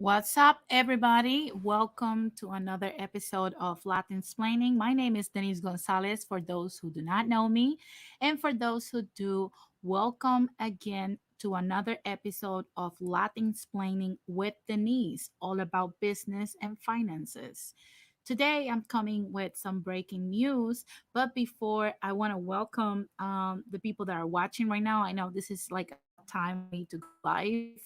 What's up, everybody? Welcome to another episode of Latin Explaining. My name is Denise Gonzalez, for those who do not know me. And for those who do, welcome again to another episode of Latin Explaining with Denise, all about business and finances. Today, I'm coming with some breaking news. But before, I want to welcome the people that are watching right now. I know this is like a tough time for me to go live.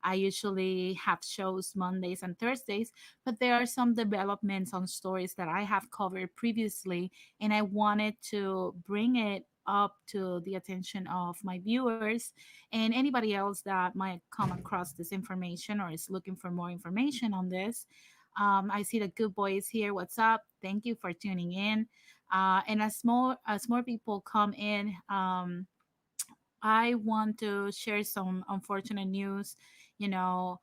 I usually have shows Mondays and Thursdays, but there are some developments on stories that I have covered previously, and I wanted to bring it up to the attention of my viewers and anybody else that might come across this information or is looking for more information on this. I see the good boy is here. What's up? Thank you for tuning in. And as more people come in, I want to share some unfortunate news. You know,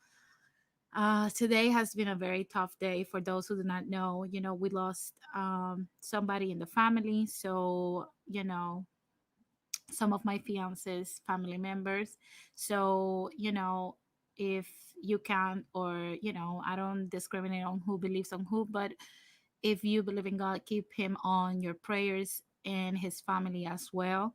today has been a very tough day for those who do not know. We lost somebody in the family. So, some of my fiance's family members. So, if you can, or, I don't discriminate on who believes on who, but if you believe in God, keep him on your prayers and his family as well.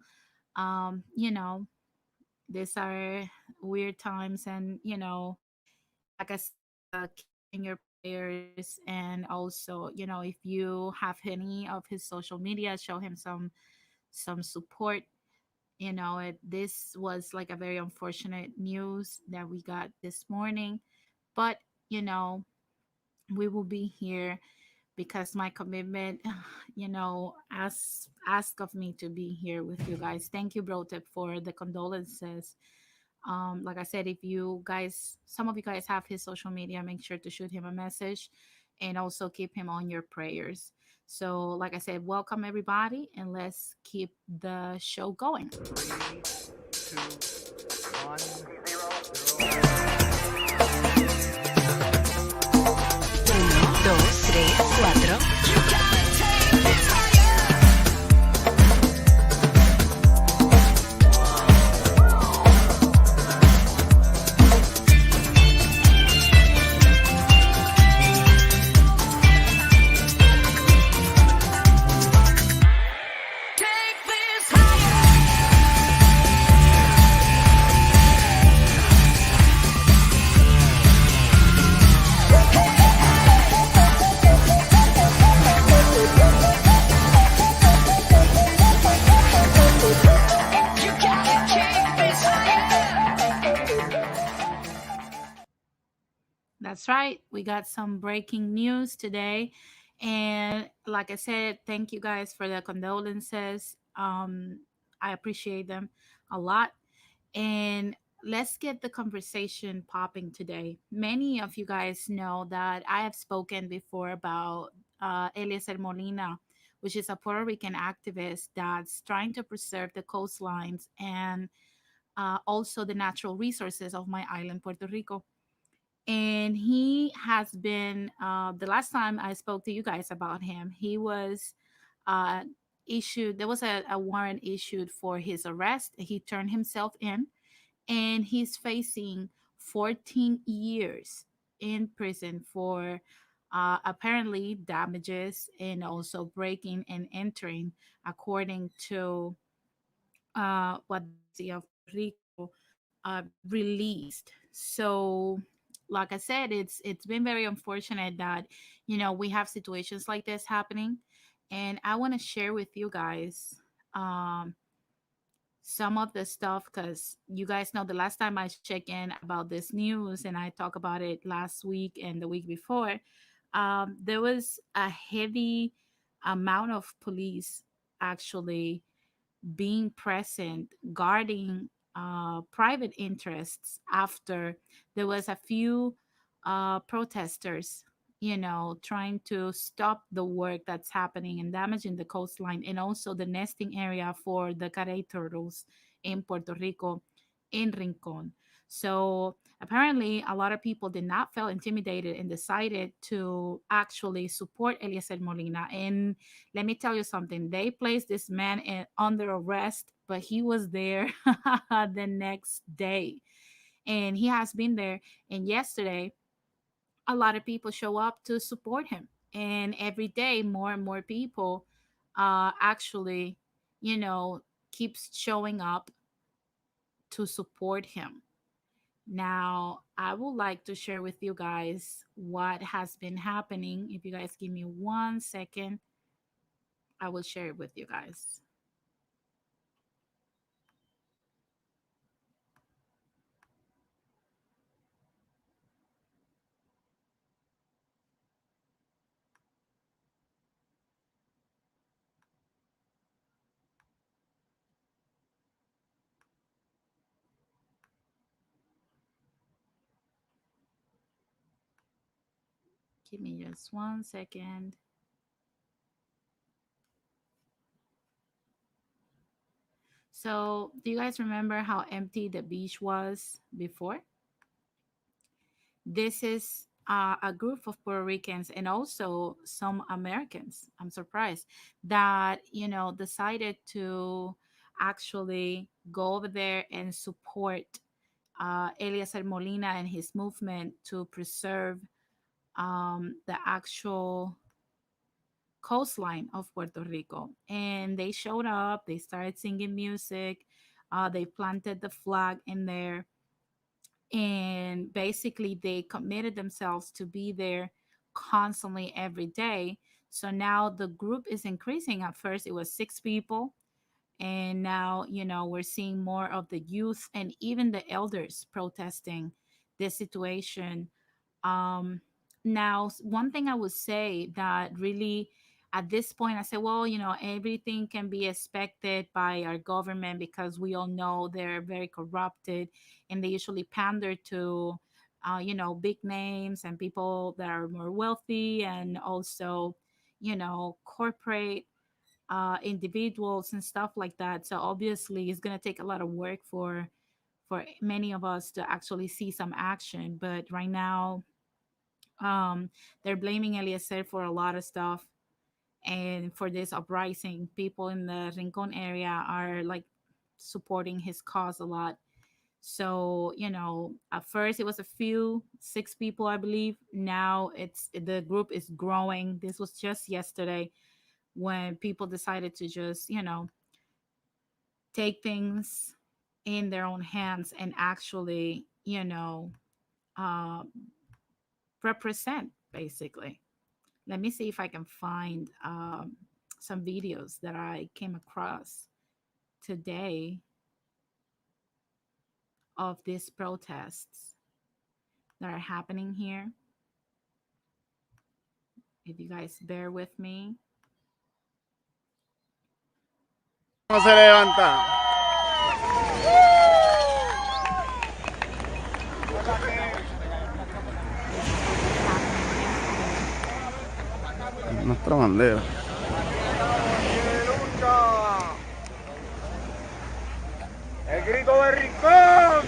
These are weird times, and like I said, keep him in your prayers. And also, if you have any of his social media, show him some support. This was like a very unfortunate news that we got this morning, but you know we will be here because my commitment, ask of me to be here with you guys. Thank you, Brotep, for the condolences. Like I said, if you guys, some of you guys have his social media, make sure to shoot him a message and also keep him on your prayers. So, like I said, welcome everybody, and let's keep the show going. Three, two, one, zero. Uno, dos, tres, cuatro. That's right. We got some breaking news today. And like I said, thank you guys for the condolences. I appreciate them a lot. And let's get the conversation popping today. Many of you guys know that I have spoken before about Eliezer Molina, which is a Puerto Rican activist that's trying to preserve the coastlines and also the natural resources of my island, Puerto Rico. And he has been, the last time I spoke to you guys about him, he was uh, issued, there was a warrant issued for his arrest. He turned himself in, and he's facing 14 years in prison for apparently damages and also breaking and entering, according to what the city of Puerto Rico released. So, like I said, it's been very unfortunate that we have situations like this happening, and I want to share with you guys um, some of the stuff, because you guys know the last time I checked in about this news, and I talked about it last week and the week before. There was a heavy amount of police actually being present, guarding private interests after there was a few protesters, trying to stop the work that's happening and damaging the coastline and also the nesting area for the carey turtles in Puerto Rico, in Rincon. So apparently, a lot of people did not feel intimidated and decided to actually support Eliezer Molina. And let me tell you something. They placed this man under arrest, but he was there the next day. And he has been there. And yesterday, a lot of people show up to support him. And every day, more and more people actually, you know, keeps showing up to support him. Now, I would like to share with you guys what has been happening. If you guys give me 1 second, I will share it with you guys. Give me just 1 second. So, do you guys remember how empty the beach was before? This is a group of Puerto Ricans and also some Americans. I'm surprised that, decided to actually go over there and support Eliezer Molina and his movement to preserve the actual coastline of Puerto Rico. And they showed up, they started singing music, they planted the flag in there, and basically they committed themselves to be there constantly every day. So now the group is increasing. At first it was 6 people, and now we're seeing more of the youth and even the elders protesting this situation. Now, one thing I would say that really at this point, I say, well, everything can be expected by our government because we all know they're very corrupted and they usually pander to, big names and people that are more wealthy, and also, corporate individuals and stuff like that. So obviously, it's going to take a lot of work for many of us to actually see some action. But right now, they're blaming Eliezer for a lot of stuff, and for this uprising, people in the Rincon area are like supporting his cause a lot. So, at first it was a few, 6 people, I believe. Now the group is growing. This was just yesterday when people decided to just, take things in their own hands and actually, uh, represent basically. Let me see if I can find some videos that I came across today of these protests that are happening here. If you guys bear with me. No se levanta. This is what was happening yesterday. Nuestra bandera. El grito de Rincón.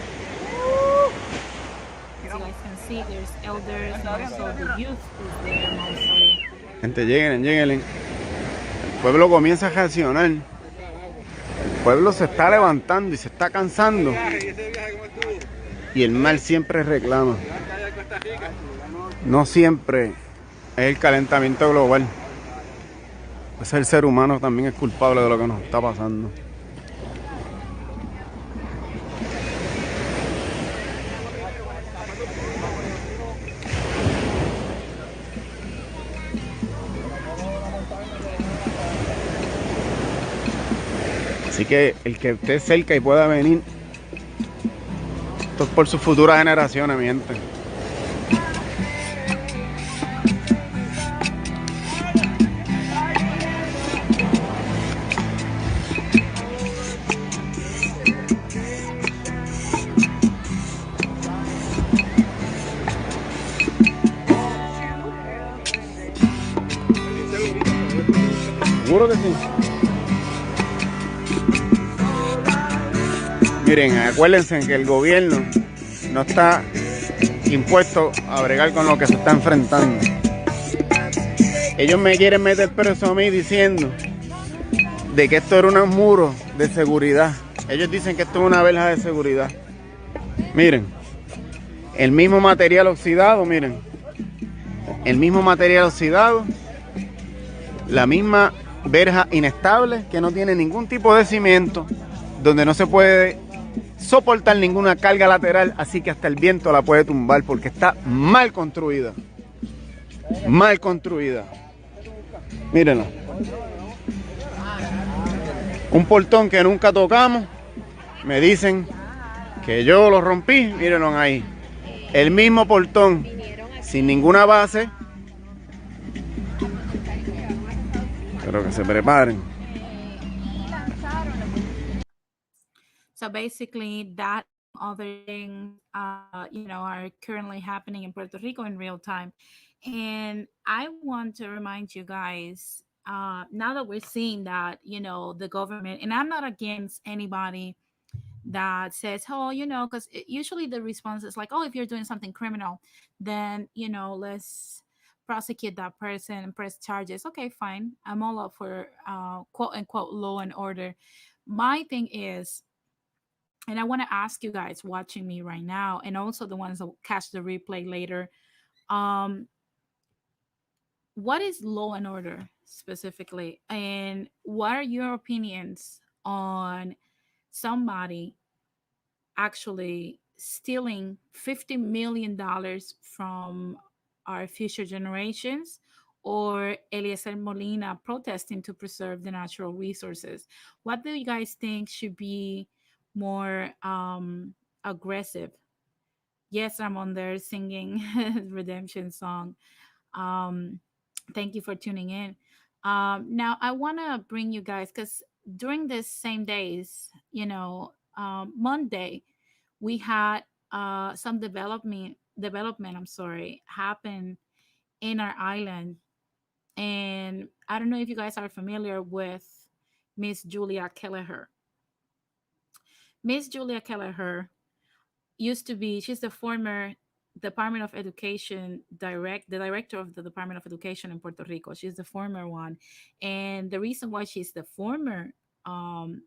As you guys can see, there's elders and also the youth is there mostly. Gente, lleguen, lleguen. El pueblo comienza a reaccionar. El pueblo se está levantando y se está cansando. Y el mal siempre reclama. No siempre es el calentamiento global. Es el ser humano también es culpable de lo que nos está pasando. Así que el que esté cerca y pueda venir, esto es por sus futuras generaciones, mi gente. Seguro que sí. Miren, acuérdense que el gobierno no está impuesto a bregar con lo que se está enfrentando. Ellos me quieren meter preso a mí diciendo de que esto era un muro de seguridad. Ellos dicen que esto es una verja de seguridad. Miren, el mismo material oxidado, miren. el mismo material oxidado, la misma verja inestable que no tiene ningún tipo de cimiento, donde no se puede soportar ninguna carga lateral, así que hasta el viento la puede tumbar porque está mal construida. Mal construida. Mírenla. Un portón que nunca tocamos. Me dicen que yo lo rompí. Mírenlo ahí. El mismo portón, sin ninguna base. Espero que se preparen. So basically, that other things, are currently happening in Puerto Rico in real time. And I want to remind you guys, now that we're seeing that, the government, and I'm not against anybody that says, oh, because usually the response is like, oh, if you're doing something criminal, then, let's prosecute that person and press charges. Okay, fine. I'm all up for quote unquote law and order. My thing is, and I want to ask you guys watching me right now, and also the ones that will catch the replay later, um, what is law and order specifically? And what are your opinions on somebody actually stealing $50 million from our future generations, or Eliezer Molina protesting to preserve the natural resources? What do you guys think should be more aggressive? Yes, I'm on there singing redemption song. Um, Thank you for tuning in. Now I want to bring you guys, because during this same days, Monday, we had some development, I'm sorry, happen in our island. And I don't know if you guys are familiar with Miss Julia Kelleher. Miss Julia Kelleher used to be, she's the former Department of Education the director of the Department of Education in Puerto Rico. She's the former one. And the reason why she's the former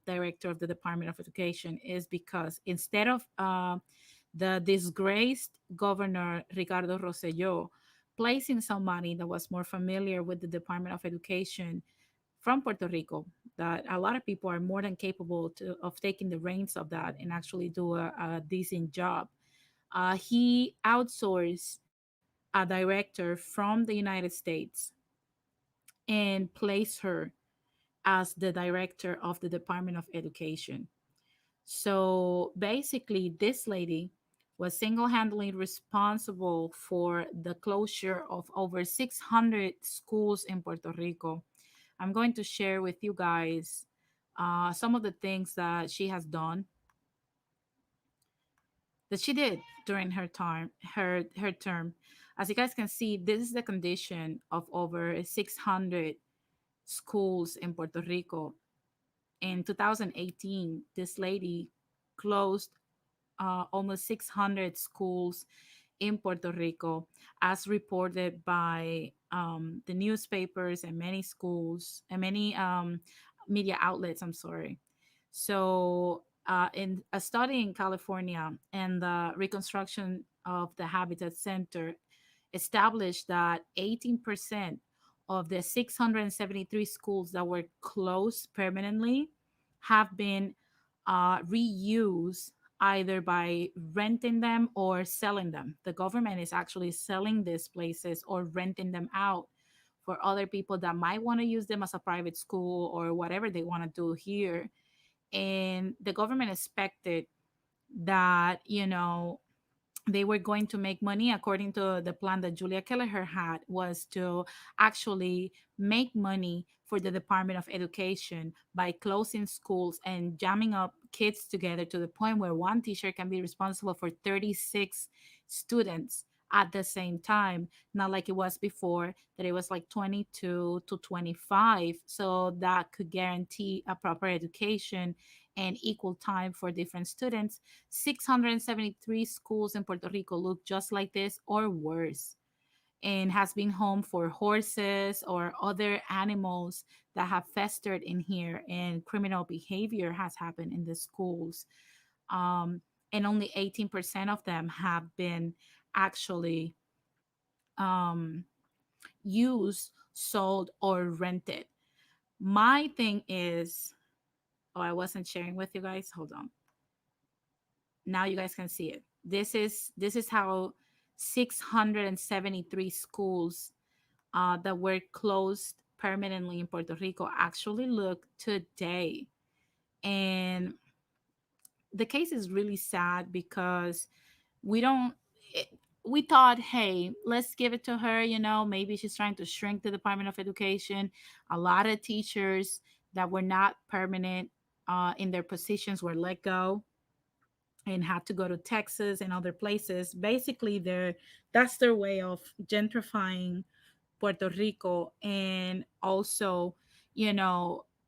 director of the Department of Education is because instead of the disgraced governor Ricardo Rosselló placing somebody that was more familiar with the Department of Education from Puerto Rico, that a lot of people are more than capable of taking the reins of that and actually do a decent job. He outsourced a director from the United States and placed her as the director of the Department of Education. So basically, this lady was single handedly responsible for the closure of over 600 schools in Puerto Rico. I'm going to share with you guys some of the things that she has done, that she did during her term. As you guys can see, this is the condition of over 600 schools in Puerto Rico. In 2018, this lady closed almost 600 schools in Puerto Rico, as reported by the newspapers and many schools and many media outlets. I'm sorry. So, in a study in California and the reconstruction of the Habitat Center established that 18% of the 673 schools that were closed permanently have been reused, either by renting them or selling them. The government is actually selling these places or renting them out for other people that might want to use them as a private school or whatever they want to do here. And the government expected that, they were going to make money. According to the plan that Julia Kelleher had, was to actually make money for the Department of Education by closing schools and jamming up kids together to the point where one teacher can be responsible for 36 students at the same time, not like it was before, that it was like 22 to 25, so that could guarantee a proper education and equal time for different students. 673 schools in Puerto Rico look just like this or worse, and has been home for horses or other animals that have festered in here, and criminal behavior has happened in the schools. And only 18% of them have been actually um, used, sold, or rented. My thing is, oh, I wasn't sharing with you guys. Hold on. Now you guys can see it. This is how 673 schools that were closed permanently in Puerto Rico actually look today. And the case is really sad because we don't it, we thought, hey, let's give it to her, maybe she's trying to shrink the Department of Education. A lot of teachers that were not permanent in their positions were let go and had to go to Texas and other places. Basically, that's their way of gentrifying Puerto Rico, and also,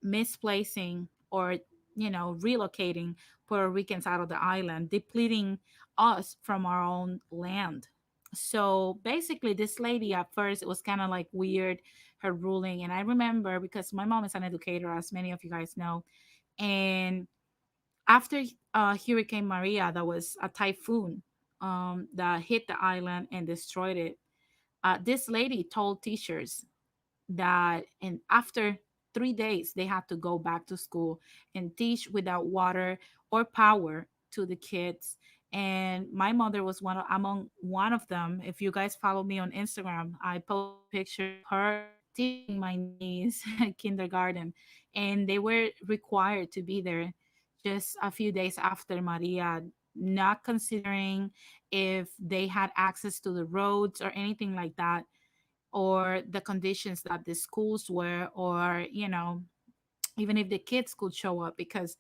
misplacing or, relocating Puerto Ricans out of the island, depleting us from our own land. So basically, this lady at first, it was kind of like weird, her ruling. And I remember because my mom is an educator, as many of you guys know. And after Hurricane Maria, that was a typhoon that hit the island and destroyed it. This lady told teachers that, and after 3 days they had to go back to school and teach without water or power to the kids. And my mother was among one of them. If you guys follow me on Instagram, I posted a picture of her teaching my niece kindergarten, and they were required to be there just a few days after Maria, not considering if they had access to the roads or anything like that, or the conditions that the schools were, or even if the kids could show up. Because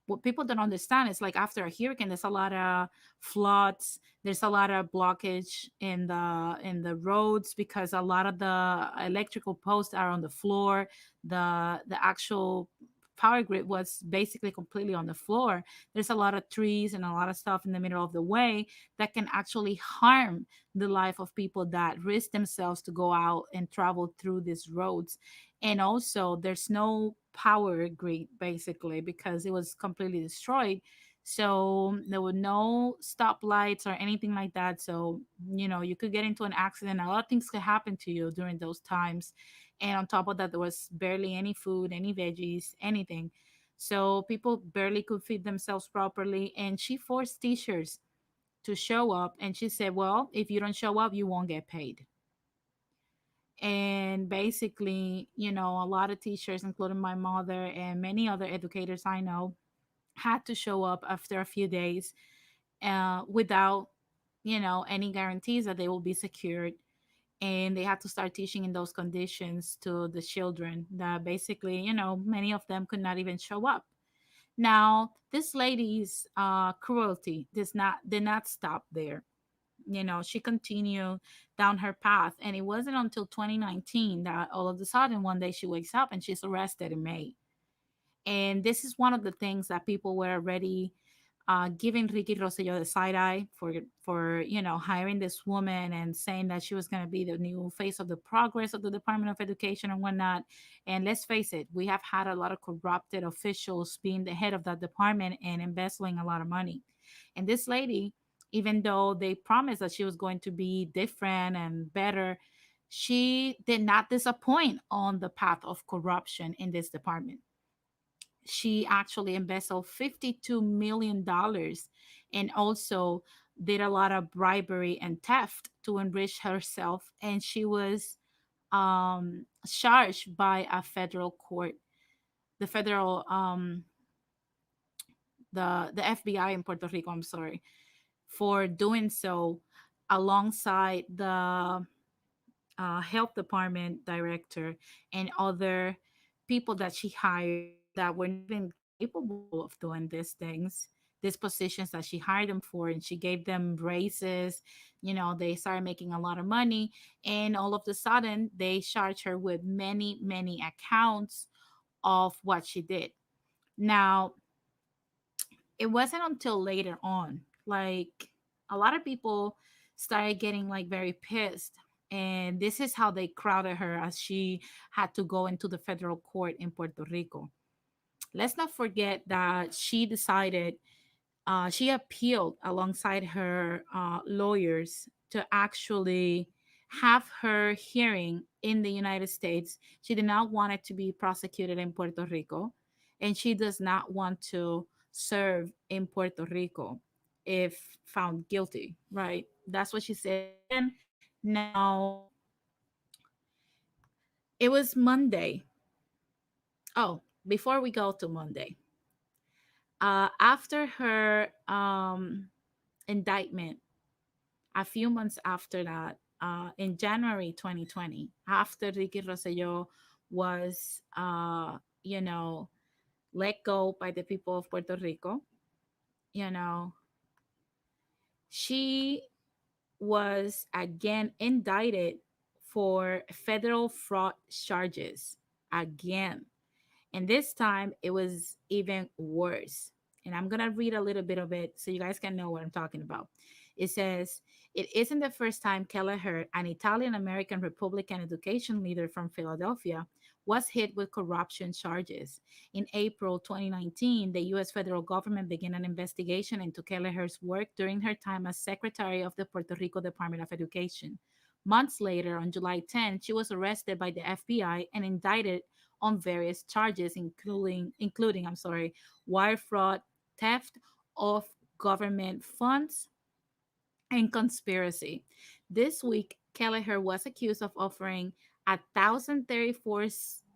what people don't understand is, like, after a hurricane, there's a lot of floods, there's a lot of blockage in the roads, because a lot of the electrical posts are on the floor. The actual power grid was basically completely on the floor. There's a lot of trees and a lot of stuff in the middle of the way that can actually harm the life of people that risk themselves to go out and travel through these roads. And also, there's no power grid basically because it was completely destroyed. So there were no stoplights or anything like that. So you could get into an accident. A lot of things could happen to you during those times. And on top of that, there was barely any food, any veggies, anything. So people barely could feed themselves properly. And she forced teachers to show up, and she said, well, if you don't show up, you won't get paid. And basically, a lot of teachers, including my mother and many other educators I know, had to show up after a few days without, any guarantees that they will be secured. And they had to start teaching in those conditions to the children that basically, many of them could not even show up. Now, this lady's cruelty did not stop there. She continued down her path, and it wasn't until 2019 that all of a sudden one day she wakes up and she's arrested in May. And this is one of the things that people were already giving Ricky Rosselló the side eye for hiring this woman and saying that she was going to be the new face of the progress of the Department of Education and whatnot. And let's face it, we have had a lot of corrupted officials being the head of that department and embezzling a lot of money. And this lady, even though they promised that she was going to be different and better, she did not disappoint on the path of corruption in this department. She actually embezzled $52 million, and also did a lot of bribery and theft to enrich herself. And she was charged by a federal court, the federal the FBI in Puerto Rico, I'm sorry, for doing so alongside the health department director and other people that she hired that were not even capable of doing these things, these positions that she hired them for. And she gave them raises. They started making a lot of money. And all of a sudden, they charged her with many, many accounts of what she did. Now, it wasn't until later on, like, a lot of people started getting like very pissed, and this is how they crowded her as she had to go into the federal court in Puerto Rico. Let's not forget that she decided, she appealed alongside her lawyers to actually have her hearing in the United States. She did not want it to be prosecuted in Puerto Rico, and she does not want to serve in Puerto Rico if found guilty, right? That's what she said again. Now, it was Monday. Oh, before we go to Monday, after her indictment, a few months after that, in January 2020, after Ricky Rosselló was, let go by the people of Puerto Rico, you know, she was again indicted for federal fraud charges again. And this time it was even worse. And I'm going to read a little bit of it so you guys can know what I'm talking about. It says, it isn't the first time Kelleher, an Italian American Republican education leader from Philadelphia, was hit with corruption charges. In April 2019, the U.S. federal government began an investigation into Kelleher's work during her time as secretary of the Puerto Rico Department of Education. Months later, on July 10, she was arrested by the FBI and indicted on various charges, including wire fraud, theft of government funds, and conspiracy. This week, Kelleher was accused of offering 1,034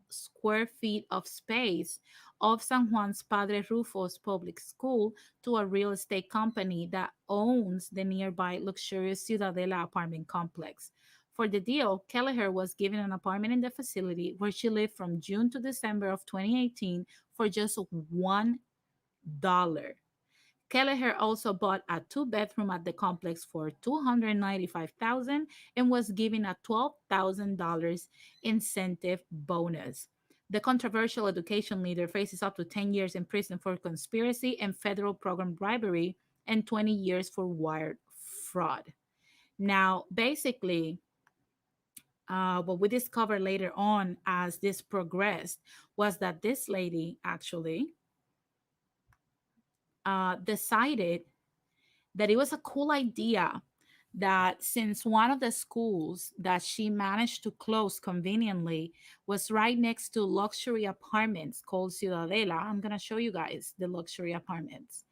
square feet of space of San Juan's Padre Rufo's public school to a real estate company that owns the nearby luxurious Ciudadela apartment complex. For the deal, Kelleher was given an apartment in the facility where she lived from June to December of 2018 for just $1. Kelleher also bought a two-bedroom at the complex for $295,000 and was given a $12,000 incentive bonus. The controversial education leader faces up to 10 years in prison for conspiracy and federal program bribery and 20 years for wire fraud. Now, basically, what we discovered later on as this progressed was that this lady actually decided that it was a cool idea that since one of the schools that she managed to close conveniently was right next to luxury apartments called Ciudadela, I'm going to show you guys the luxury apartments.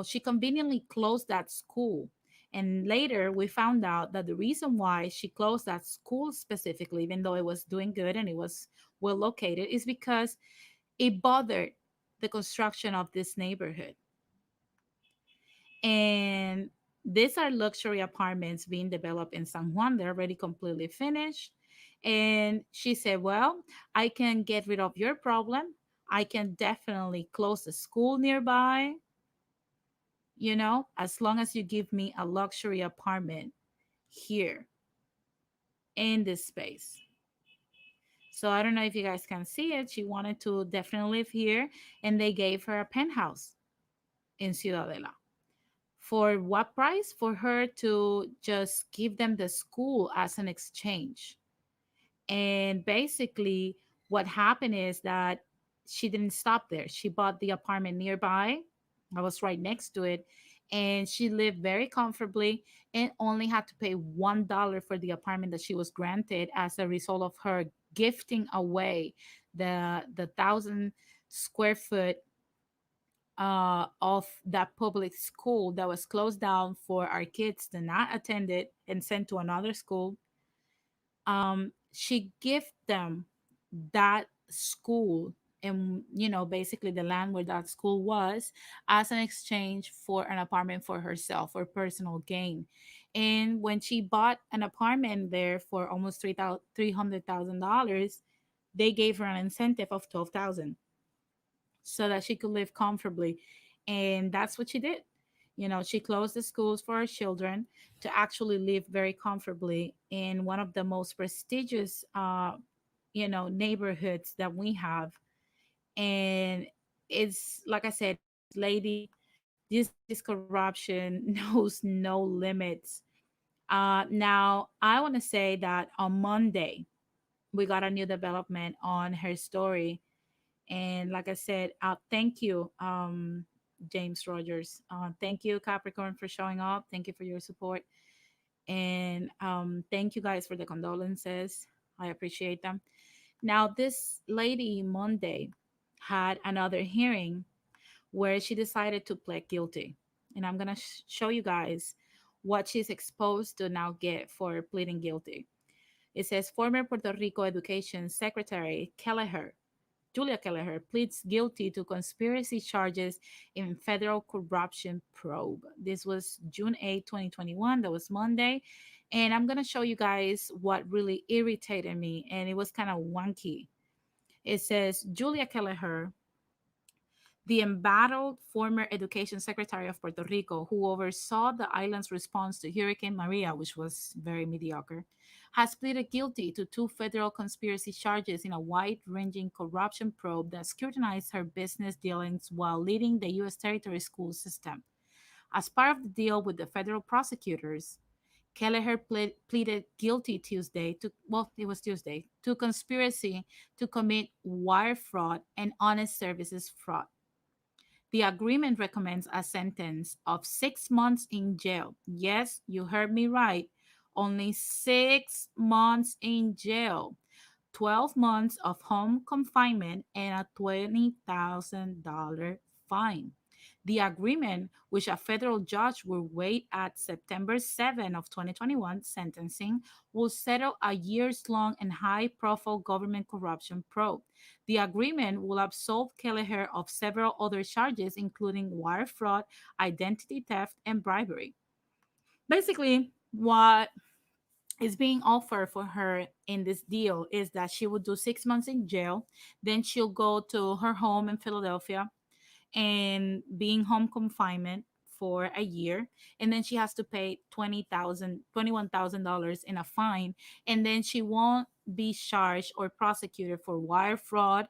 She conveniently closed that school. And later we found out that the reason why she closed that school specifically, even though it was doing good and it was well located, is because it bothered the construction of this neighborhood. And these are luxury apartments being developed in San Juan. They're already completely finished. And she said, well, I can get rid of your problem. I can definitely close the school nearby, as long as you give me a luxury apartment here in this space. So I don't know if you guys can see it. She wanted to definitely live here, and they gave her a penthouse in Ciudadela. For what price? For her to just give them the school as an exchange. And basically, what happened is that she didn't stop there. She bought the apartment nearby. I was right next to it. And she lived very comfortably and only had to pay $1 for the apartment that she was granted as a result of her gifting away the 1,000 square foot of that public school that was closed down for our kids to not attend it and sent to another school. She gave them that school and basically the land where that school was as an exchange for an apartment for herself for personal gain. And when she bought an apartment there for almost $300,000, they gave her an incentive of 12,000 so that she could live comfortably. And that's what she did. She closed the schools for her children to actually live very comfortably in one of the most prestigious, neighborhoods that we have. And it's like I said, this lady's corruption knows no limits. Now, I want to say that on Monday, we got a new development on her story. And like I said, thank you, James Rogers. Thank you, Capricorn, for showing up. Thank you for your support. And thank you guys for the condolences. I appreciate them. Now, this lady Monday had another hearing where she decided to plead guilty. And I'm going to show you guys what she's exposed to now get for pleading guilty. It says former Puerto Rico Education Secretary Kelleher, Julia Kelleher, pleads guilty to conspiracy charges in federal corruption probe. This was June 8, 2021. That was Monday. And I'm going to show you guys what really irritated me. And it was kind of wonky. It says Julia Kelleher, the embattled former education secretary of Puerto Rico, who oversaw the island's response to Hurricane Maria, which was very mediocre, has pleaded guilty to two federal conspiracy charges in a wide ranging corruption probe that scrutinized her business dealings while leading the U.S. territory school system. As part of the deal with the federal prosecutors, Kelleher pleaded guilty Tuesday to, well, it was Tuesday, to conspiracy to commit wire fraud and honest services fraud. The agreement recommends a sentence of 6 months in jail. Yes, you heard me right. Only 6 months in jail, 12 months of home confinement, and a $20,000 fine. The agreement, which a federal judge will wait at September 7 of 2021 sentencing, will settle a years-long and high-profile government corruption probe. The agreement will absolve Kelleher of several other charges, including wire fraud, identity theft, and bribery. Basically, what is being offered for her in this deal is that she would do 6 months in jail, then she'll go to her home in Philadelphia and being home confinement for a year, and then she has to pay $21,000 in a fine, and then she won't be charged or prosecuted for wire fraud,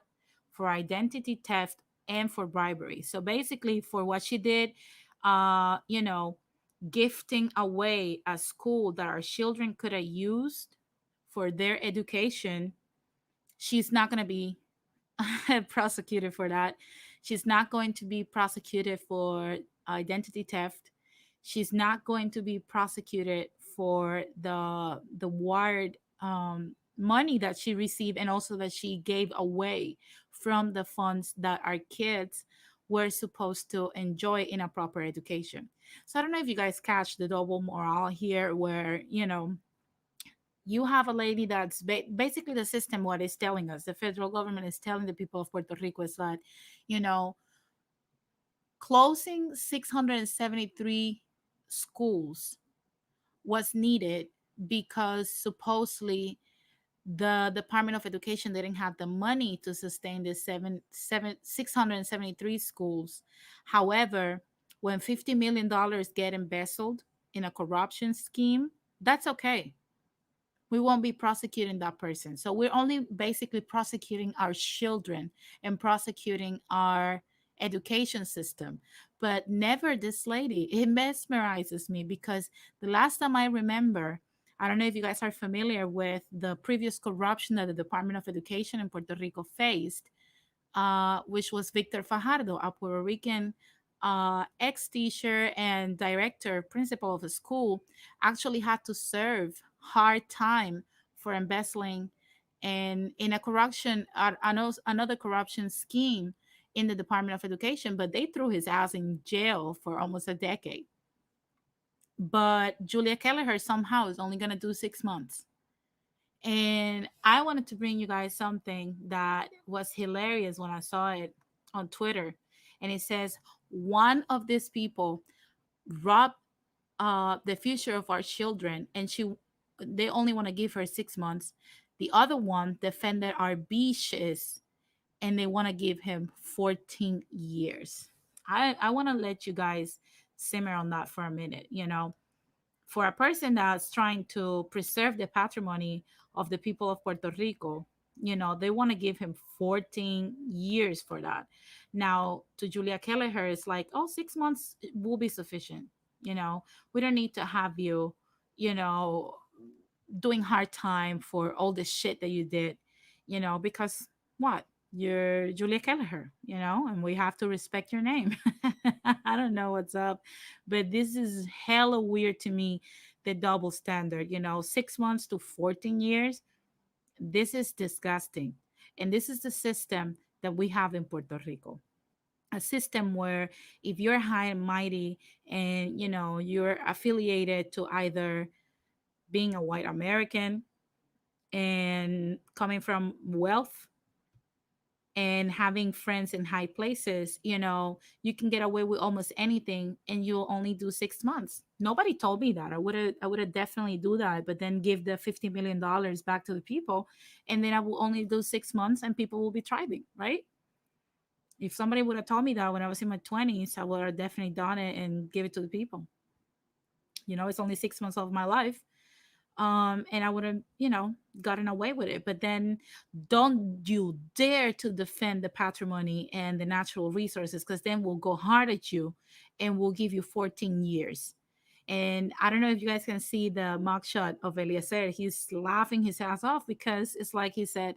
for identity theft, and for bribery. So basically, for what she did, you know, gifting away a school that our children could have used for their education, she's not going to be prosecuted for that. She's not going to be prosecuted for identity theft. She's not going to be prosecuted for the wired money that she received and also that she gave away from the funds that our kids were supposed to enjoy in a proper education. So I don't know if you guys catch the double moral here, where you have a lady that's basically the system, what is telling us, the federal government is telling the people of Puerto Rico is that, you know, closing 673 schools was needed because supposedly the Department of Education didn't have the money to sustain the 673 schools. However, when $50 million get embezzled in a corruption scheme, that's okay. We won't be prosecuting that person. So we're only basically prosecuting our children and prosecuting our education system, but never this lady. It mesmerizes me because the last time I remember, I don't know if you guys are familiar with the previous corruption that the Department of Education in Puerto Rico faced, which was Victor Fajardo, a Puerto Rican ex teacher and director, principal of a school, actually had to serve hard time for embezzling and in a corruption, another corruption scheme in the Department of Education, but they threw his ass in jail for almost a decade. But Julia Kelleher somehow is only going to do 6 months. And I wanted to bring you guys something that was hilarious when I saw it on Twitter. And it says, one of these people robbed the future of our children, and they only want to give her 6 months. The other one defended our beaches, and they want to give him 14 years. I want to let you guys simmer on that for a minute. For a person that's trying to preserve the patrimony of the people of Puerto Rico, they want to give him 14 years for that. Now, to Julia Kelleher, it's like, oh, 6 months will be sufficient. We don't need to have you, you know, doing hard time for all the shit that you did, because what? You're Julia Kelleher, and we have to respect your name. I don't know what's up, but this is hella weird to me the double standard, 6 months to 14 years. This is disgusting. And this is the system that we have in Puerto Rico. A system where if you're high and mighty and you're affiliated to either being a white American and coming from wealth and having friends in high places, you can get away with almost anything and you'll only do 6 months. Nobody told me that. I would have definitely do that, but then give the $50 million back to the people, and then I will only do 6 months and people will be thriving, right? If somebody would have told me that when I was in my 20s, I would have definitely done it and give it to the people. It's only 6 months of my life, and I would have, gotten away with it. But then don't you dare to defend the patrimony and the natural resources, because then we'll go hard at you and we'll give you 14 years. And I don't know if you guys can see the mugshot of Eliezer. He's laughing his ass off because it's like he said,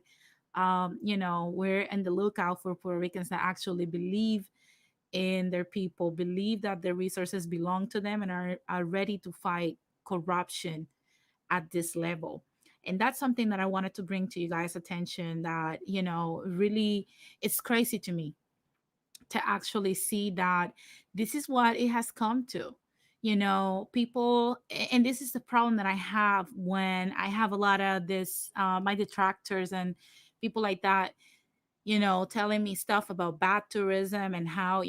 we're in the lookout for Puerto Ricans that actually believe in their people, believe that their resources belong to them, and are ready to fight corruption at this level. And that's something that I wanted to bring to you guys' attention, that, really, it's crazy to me to actually see that this is what it has come to. People, and this is the problem that I have when I have a lot of this, my detractors and people like that, telling me stuff about bad tourism and how,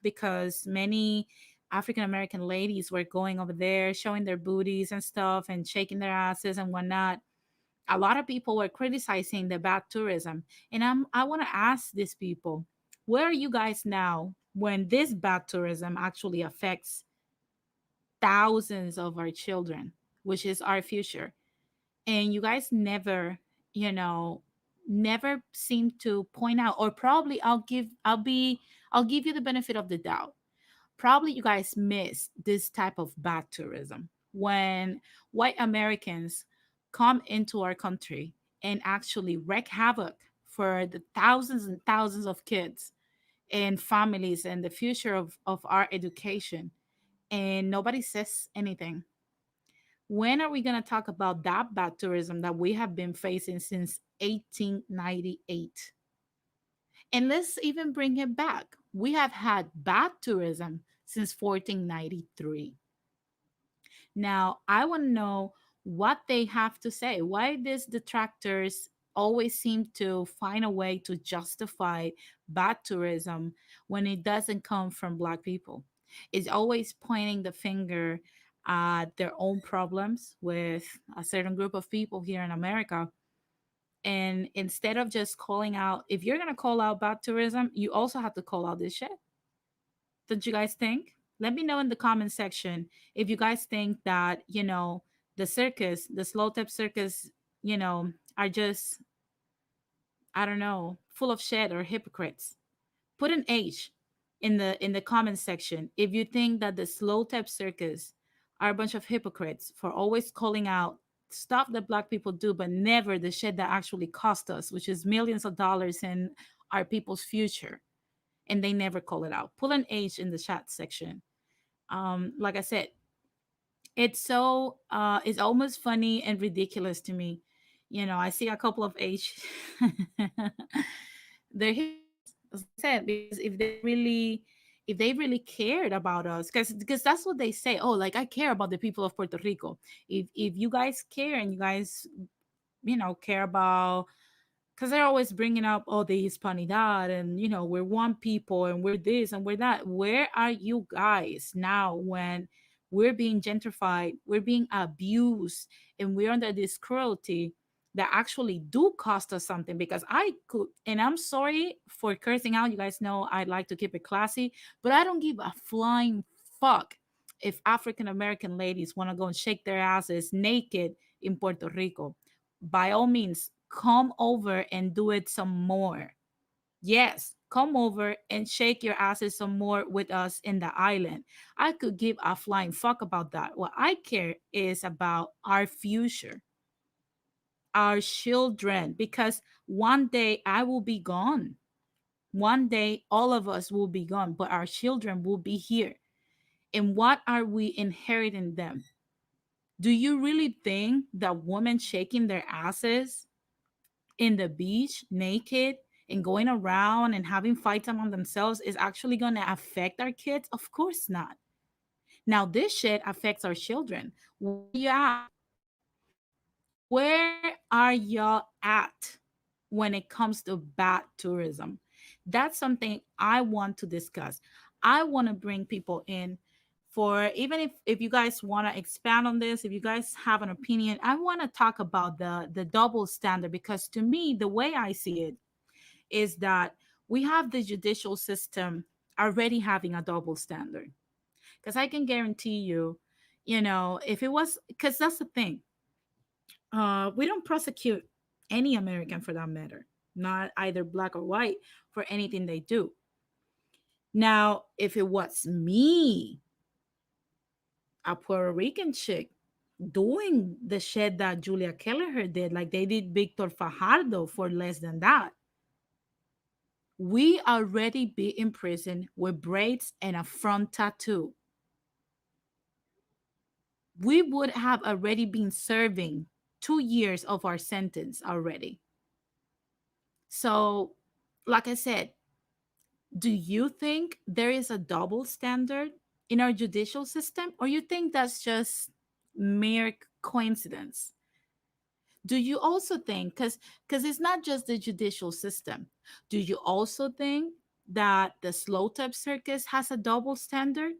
because many African American ladies were going over there showing their booties and stuff and shaking their asses and whatnot. A lot of people were criticizing the bad tourism. And I want to ask these people, where are you guys now when this bad tourism actually affects thousands of our children, which is our future? And you guys never, you know never seem to point out, or probably I'll give you the benefit of the doubt. Probably you guys miss this type of bad tourism when white Americans come into our country and actually wreak havoc for the thousands and thousands of kids and families and the future of our education, and nobody says anything. When are we going to talk about that bad tourism that we have been facing since 1898? And let's even bring it back. We have had bad tourism since 1493. Now, I want to know what they have to say. Why these detractors always seem to find a way to justify bad tourism when it doesn't come from Black people? It's always pointing the finger at their own problems with a certain group of people here in America. And instead of just calling out, if you're going to call out bad tourism, you also have to call out this shit. Don't you guys think? Let me know in the comment section if you guys think that, the circus, the slow tip circus, are just, I don't know, full of shit or hypocrites. Put an H in the comment section if you think that the slow tip circus are a bunch of hypocrites for always calling out stuff that Black people do, but never the shit that actually cost us, which is millions of dollars in our people's future, and they never call it out. Pull an H in the chat section. Like I said, it's almost funny and ridiculous to me. I see a couple of H. They're hypocrites, as I said, because if they really cared about us, because that's what they say. Oh, like, I care about the people of Puerto Rico. If you guys care and you guys care about, because they're always bringing up, oh, the Hispanidad, and we're one people and we're this and we're that. Where are you guys now when we're being gentrified, we're being abused, and we're under this cruelty that actually do cost us something? Because I could, and I'm sorry for cursing out, you guys know I like to keep it classy, but I don't give a flying fuck if African American ladies want to go and shake their asses naked in Puerto Rico. By all means, come over and do it some more. Yes, come over and shake your asses some more with us in the island. I could give a flying fuck about that. What I care is about our future, our children, because one day I will be gone. One day all of us will be gone, but our children will be here. And what are we inheriting them? Do you really think that women shaking their asses in the beach naked and going around and having fights among themselves is actually going to affect our kids? Of course not. Now, this shit affects our children. Where you at? Where are y'all at when it comes to bad tourism? That's something I want to discuss. I want to bring people in for, even if you guys want to expand on this, if you guys have an opinion, I want to talk about the double standard, because to me, the way I see it is that we have the judicial system already having a double standard. Because I can guarantee you, if it was, because that's the thing, we don't prosecute any American for that matter, not either black or white, for anything they do. Now, if it was me, a Puerto Rican chick, doing the shit that Julia Kelleher did, like they did Victor Fajardo for less than that, we already be in prison with braids and a front tattoo. We would have already been serving 2 years of our sentence already. So, like I said, do you think there is a double standard in our judicial system, or you think that's just mere coincidence? Do you also think, because it's not just the judicial system, do you also think that the slow tip circus has a double standard?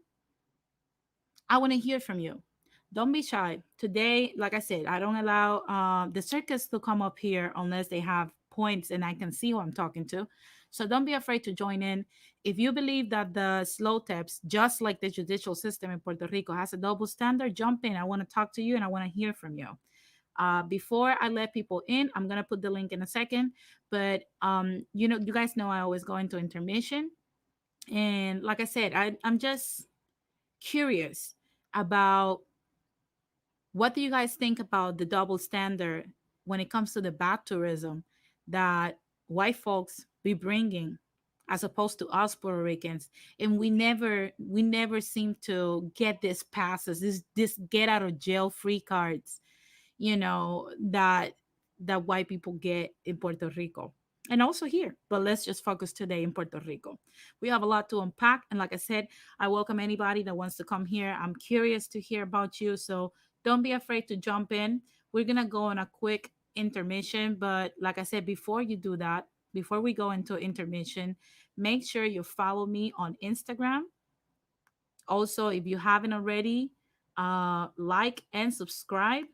I want to hear from you. Don't be shy. Today, like I said, I don't allow the circus to come up here unless they have points and I can see who I'm talking to. So don't be afraid to join in. If you believe that the slow tips, just like the judicial system in Puerto Rico, has a double standard, jump in. I want to talk to you and I want to hear from you. Before I let people in, I'm gonna put the link in a second. But you guys know I always go into intermission, and like I said, I'm just curious about what do you guys think about the double standard when it comes to the bad tourism that white folks be bringing as opposed to us Puerto Ricans, and we never seem to get this passes, this get out of jail free cards, that white people get in Puerto Rico and also here. But let's just focus today in Puerto Rico. We have a lot to unpack. And like I said, I welcome anybody that wants to come here. I'm curious to hear about you. So don't be afraid to jump in. We're going to go on a quick intermission. But like I said, before you do that, before we go into intermission, make sure you follow me on Instagram. Also, if you haven't already, like and subscribe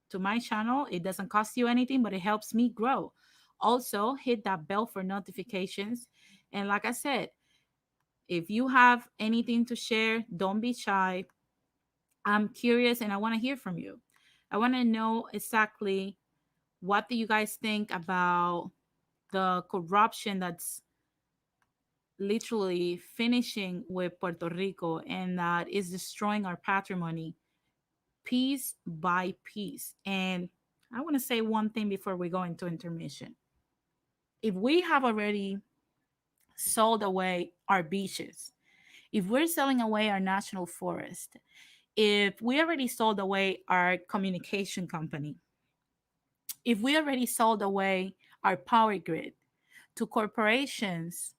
to my channel. It doesn't cost you anything, but it helps me grow. Also, hit that bell for notifications. And like I said, if you have anything to share, don't be shy. I'm curious and I want to hear from you. I want to know exactly what do you guys think about the corruption that's literally finishing with Puerto Rico and that is destroying our patrimony piece by piece. And I want to say one thing before we go into intermission. If we have already sold away our beaches, if we're selling away our national forest, if we already sold away our communication company, if we already sold away our power grid to corporations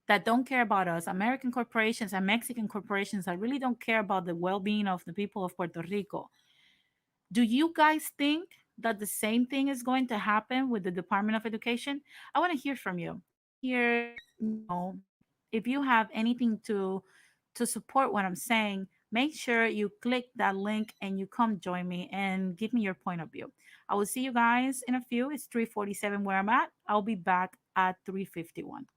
that don't care about us, American corporations and Mexican corporations that really don't care about the well being of the people of Puerto Rico, do you guys think that the same thing is going to happen with the Department of Education? I want to hear from you. I want to hear, if you have anything to support what I'm saying, make sure you click that link and you come join me and give me your point of view. I will see you guys in a few. It's 3:47 where I'm at. I'll be back at 3:51.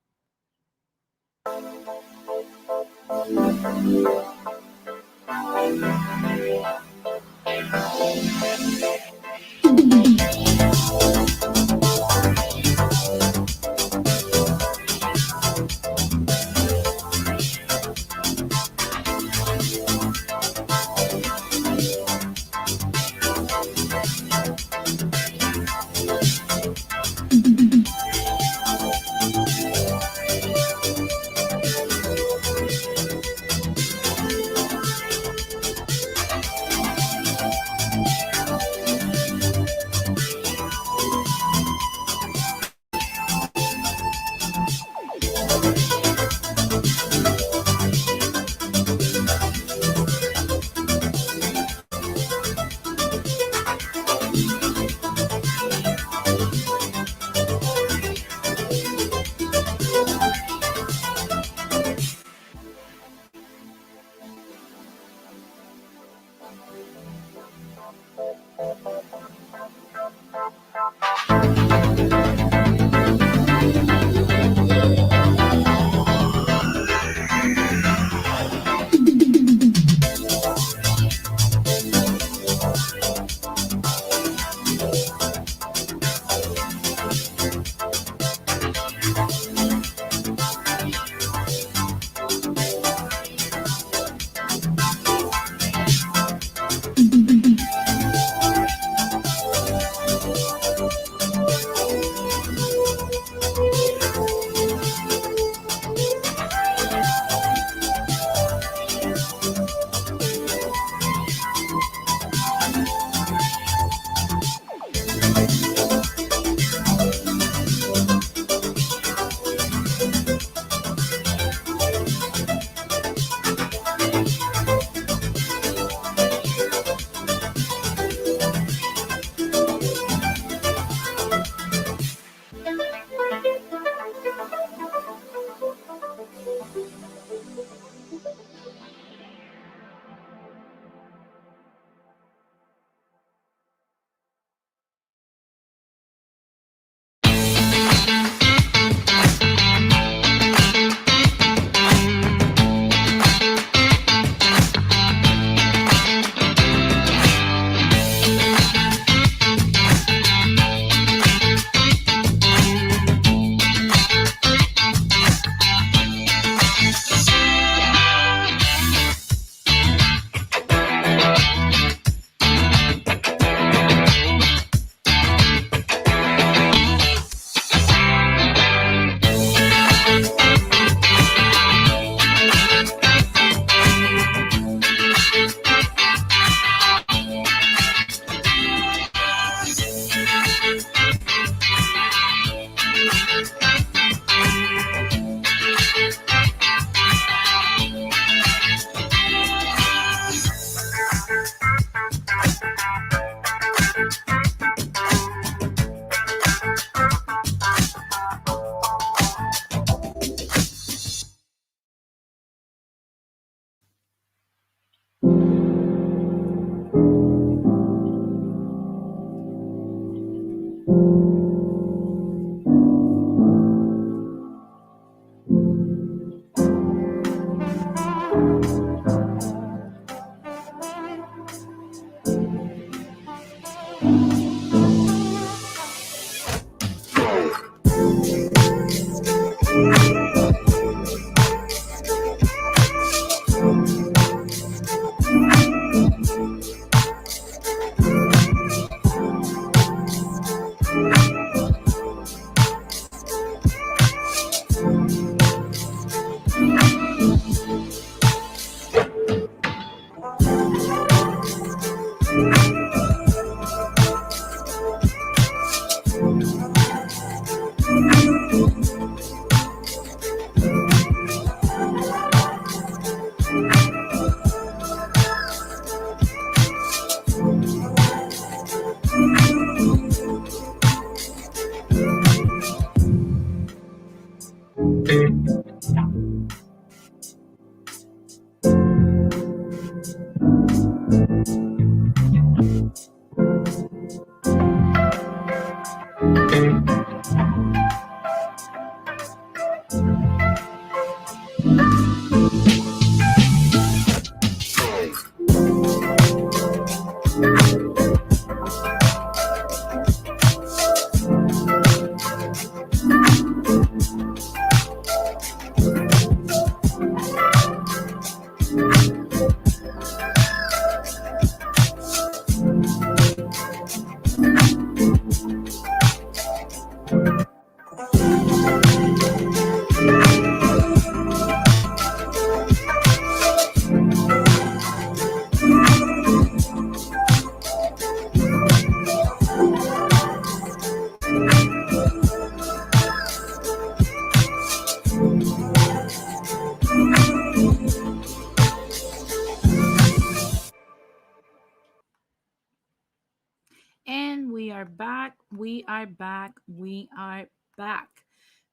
And we are back. We are back. We are back.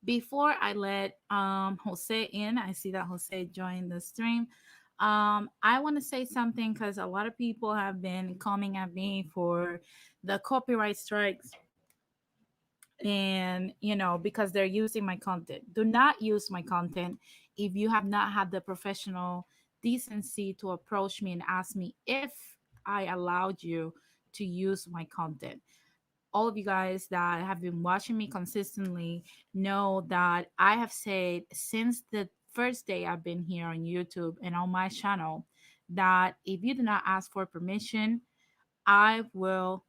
Before I let Jose in, I see that Jose joined the stream. I want to say something because a lot of people have been coming at me for the copyright strikes, and because they're using my content. Do not use my content if you have not had the professional decency to approach me and ask me if I allowed you to use my content. All of you guys that have been watching me consistently know that I have said since the first day I've been here on YouTube and on my channel that if you do not ask for permission, I will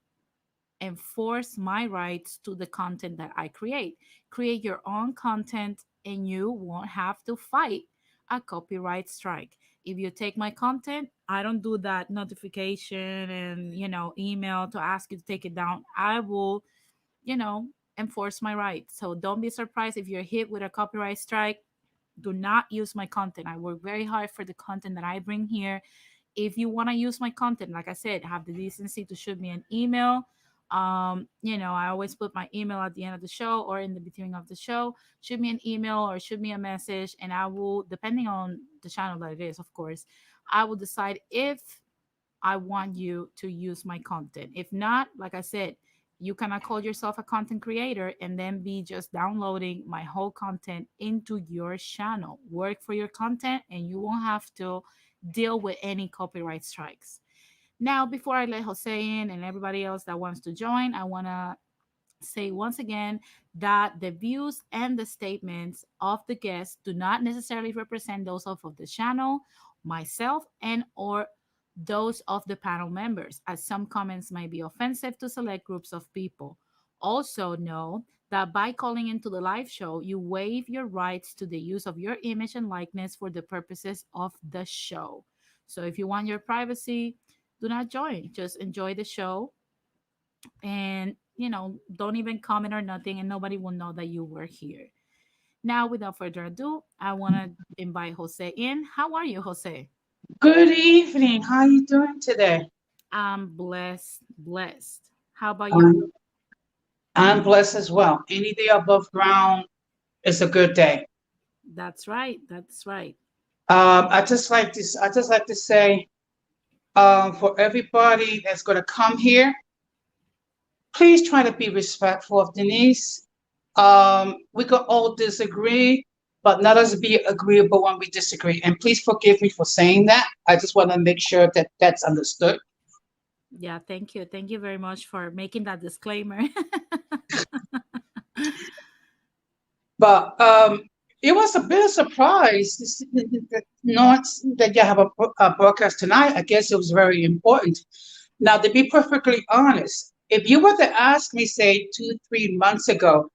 enforce my rights to the content that I create. Create your own content and you won't have to fight a copyright strike. If you take my content, I don't do that notification and email to ask you to take it down. I will, you know, enforce my rights. So don't be surprised if you're hit with a copyright strike. Do not use my content. I work very hard for the content that I bring here. If you want to use my content, like I said, have the decency to shoot me an email. I always put my email at the end of the show or in the beginning of the show. Shoot me an email or shoot me a message, and I will, depending on the channel that it is, of course, I will decide if I want you to use my content. If not, like I said, you cannot call yourself a content creator and then be just downloading my whole content into your channel. Work for your content and you won't have to deal with any copyright strikes. Now, before I let Jose in and everybody else that wants to join, I want to say once again that the views and the statements of the guests do not necessarily represent those of the channel, myself, and or those of the panel members, as some comments might be offensive to select groups of people. Also know that by calling into the live show, you waive your rights to the use of your image and likeness for the purposes of the show. So if you want your privacy, do not join. Just enjoy the show and don't even comment or nothing, and nobody will know that you were here. Now, without further ado, I want to invite Jose in. How are you, Jose? Good evening. How you doing today? I'm blessed. How about you? Um, I'm blessed as well. Any day above ground is a good day. That's right. That's right. I just like to say, for everybody that's going to come here, please try to be respectful of Denise. We can all disagree, but let us be agreeable when we disagree. And please forgive me for saying that. I just want to make sure that that's understood. Yeah, thank you. Thank you very much for making that disclaimer. But it was a bit of surprise not that you have a broadcast tonight. I guess it was very important. Now, to be perfectly honest, if you were to ask me, say, 2, 3 months ago,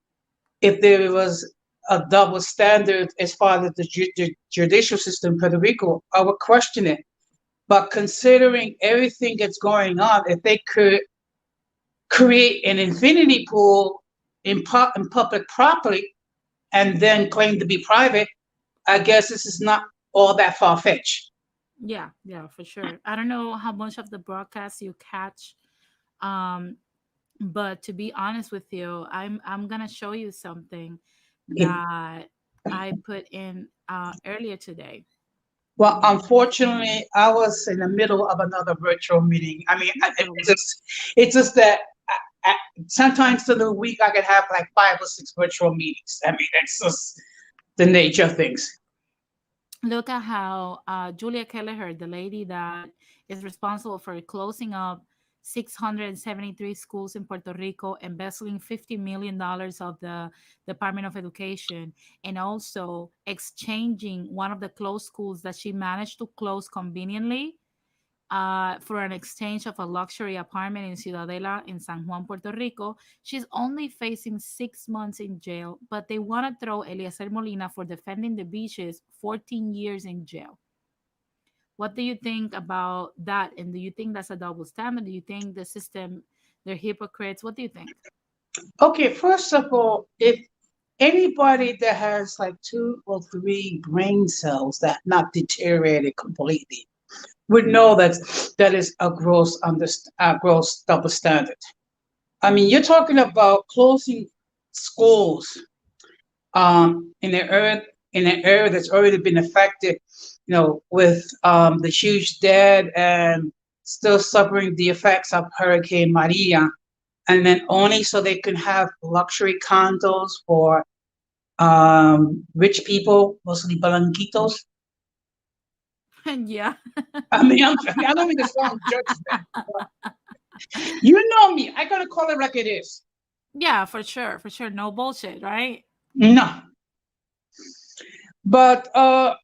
if there was a double standard as far as the judicial system in Puerto Rico, I would question it. But considering everything that's going on, if they could create an infinity pool in public property and then claim to be private, I guess this is not all that far-fetched. Yeah, for sure. I don't know how much of the broadcast you catch, um, but to be honest with you, I'm gonna show you something that I put in earlier today. Well, unfortunately, I was in the middle of another virtual meeting. I mean, No problem. it's just that sometimes in a week I could have like 5 or 6 virtual meetings. I mean, that's just the nature of things. Look at how Julia Kelleher, the lady that is responsible for closing up 673 schools in Puerto Rico, embezzling $50 million of the Department of Education, and also exchanging one of the closed schools that she managed to close conveniently for an exchange of a luxury apartment in Ciudadela in San Juan, Puerto Rico. She's only facing 6 months in jail, but they want to throw Eliezer Molina for defending the beaches 14 years in jail. What do you think about that? And do you think that's a double standard? Do you think the system, they're hypocrites? What do you think? Okay, first of all, if anybody that has like 2 or 3 brain cells that not deteriorated completely would know that that is a gross double standard. I mean, you're talking about closing schools in the in an area that's already been affected, with the huge dead and still suffering the effects of Hurricane Maria, and then only so they can have luxury condos for rich people, mostly Blanquitos. Yeah. I don't mean to sound judgment, but you know me. I gotta call it like it is. Yeah, for sure. For sure. No bullshit, right? No, but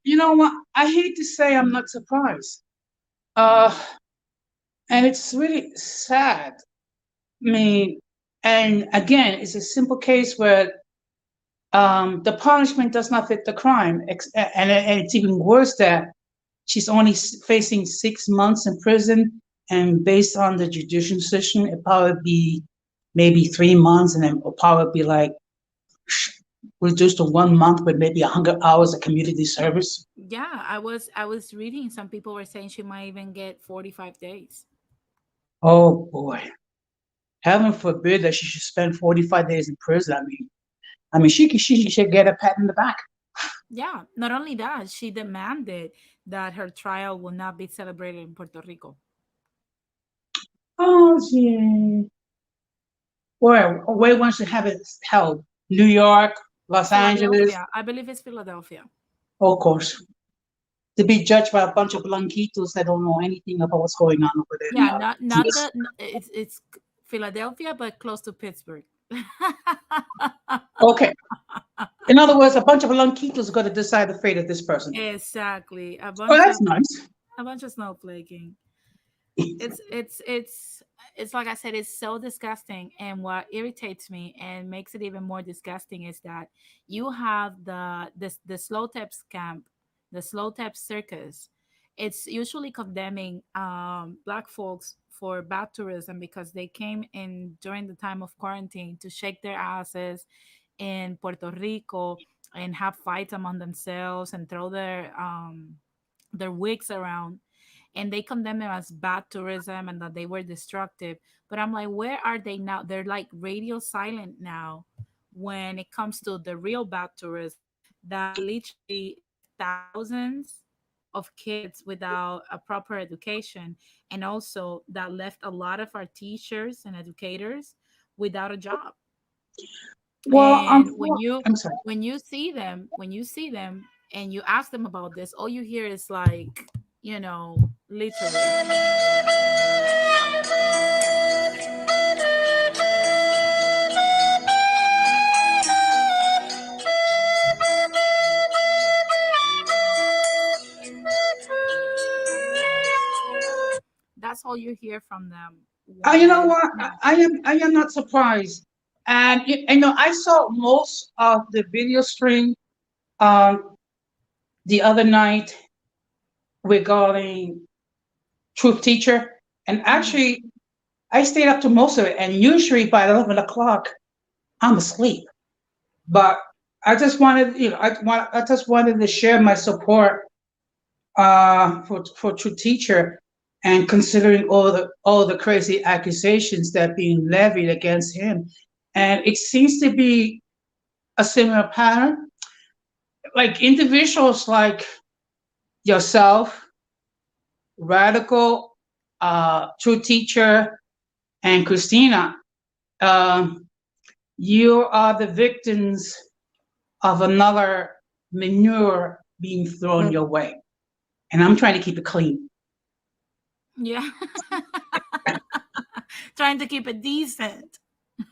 you know what? I hate to say I'm not surprised. Uh, and it's really sad. I mean, and again, it's a simple case where the punishment does not fit the crime, and it's even worse that she's only facing 6 months in prison, and based on the judicial system, it probably be maybe 3 months, and then it'll probably be like reduced to 1 month with maybe 100 hours of community service. Yeah, I was reading some people were saying she might even get 45 days. Oh boy, heaven forbid that she should spend 45 days in prison. She should get a pat in the back. Yeah, not only that, she demanded that her trial will not be celebrated in Puerto Rico. Oh yeah. Where one should have it held? New York, Los Angeles, Philadelphia. I believe it's Philadelphia. of course. To be judged by a bunch of blanquitos that don't know anything about what's going on over there. Yeah, not it's Philadelphia, but close to Pittsburgh. Okay. In other words, a bunch of blanquitos got to decide the fate of this person. Exactly. Oh, that's nice. A bunch of snowflaking. It's like I said, it's so disgusting. And what irritates me and makes it even more disgusting is that you have the slow tips camp, the slow tip circus. It's usually condemning black folks for bad tourism because they came in during the time of quarantine to shake their asses in Puerto Rico and have fights among themselves and throw their wigs around, and they condemn them as bad tourism and that they were destructive. But I'm like, where are they now? They're like radio silent now when it comes to the real bad tourism that literally left thousands of kids without a proper education, and also that left a lot of our teachers and educators without a job. Well, And when you I'm sorry. when you see them and you ask them about this, all you hear is like, literally. That's all you hear from them You know when what? I am not surprised. And I saw most of the video stream um, the other night regarding Truth Teacher, and Mhm. actually I stayed up to most of it. And usually by 11 o'clock, I'm asleep. But I just wanted, I just wanted to share my support for True Teacher, and considering all the crazy accusations that being levied against him, and it seems to be a similar pattern. Like individuals like yourself, Radical, True Teacher, and Christina, um, you are the victims of another manure being thrown your way, and I'm trying to keep it clean. Yeah. Trying to keep it decent.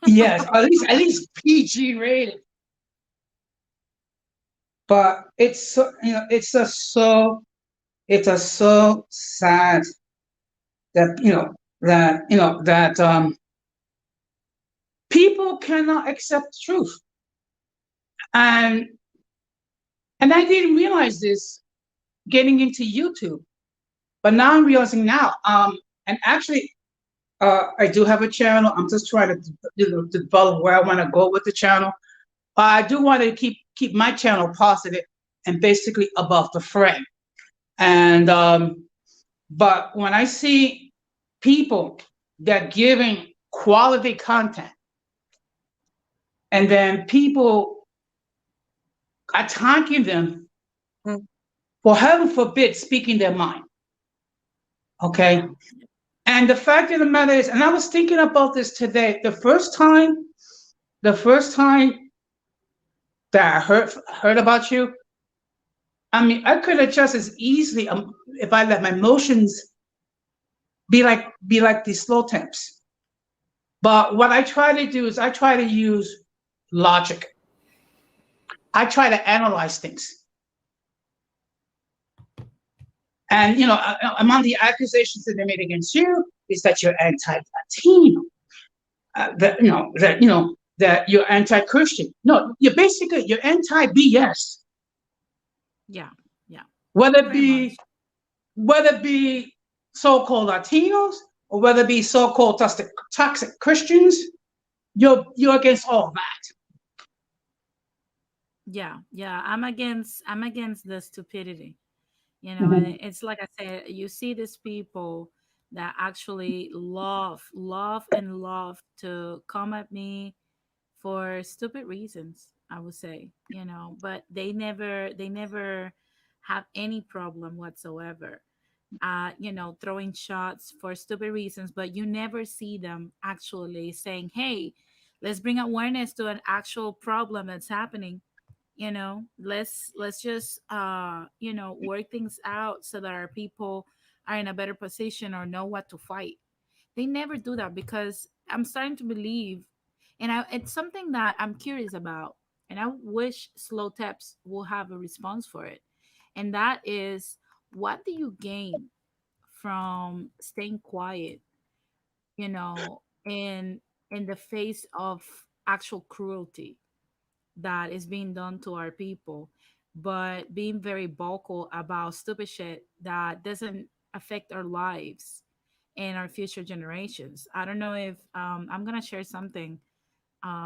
Yes, at least PG rated. But it's so, it's just so sad that people cannot accept the truth, and I didn't realize this getting into YouTube, but now I'm realizing now. And actually, I do have a channel. I'm just trying to develop where I want to go with the channel. I do want to keep my channel positive and basically above the fray. And but when I see people that giving quality content, and then people attacking them for heaven forbid speaking their mind. Okay. And the fact of the matter is, and I was thinking about this today, the first time that I heard about you, I mean, I could have just as easily, if I let my emotions be like these slow temps. But what I try to do is I try to use logic. I try to analyze things. And among the accusations that they made against you is that you're anti-Latino, that you're anti-Christian. No, you're anti-BS. Yeah, yeah, Whether it pretty be much. so-called Latinos or whether it be so-called toxic Christians, you're against all that. Yeah, yeah. I'm against the stupidity. And Mhm. it's like I said, you see these people that actually love to come at me for stupid reasons, I would say, but they never have any problem whatsoever, throwing shots for stupid reasons, but you never see them actually saying, hey, let's bring awareness to an actual problem that's happening. Let's just work things out so that our people are in a better position or know what to fight. They never do that, because I'm starting to believe, and it's something that I'm curious about, and I wish slow taps will have a response for it. And that is, what do you gain from staying quiet, in the face of actual cruelty that is being done to our people, but being very vocal about stupid shit that doesn't affect our lives and our future generations. I don't know if I'm gonna share something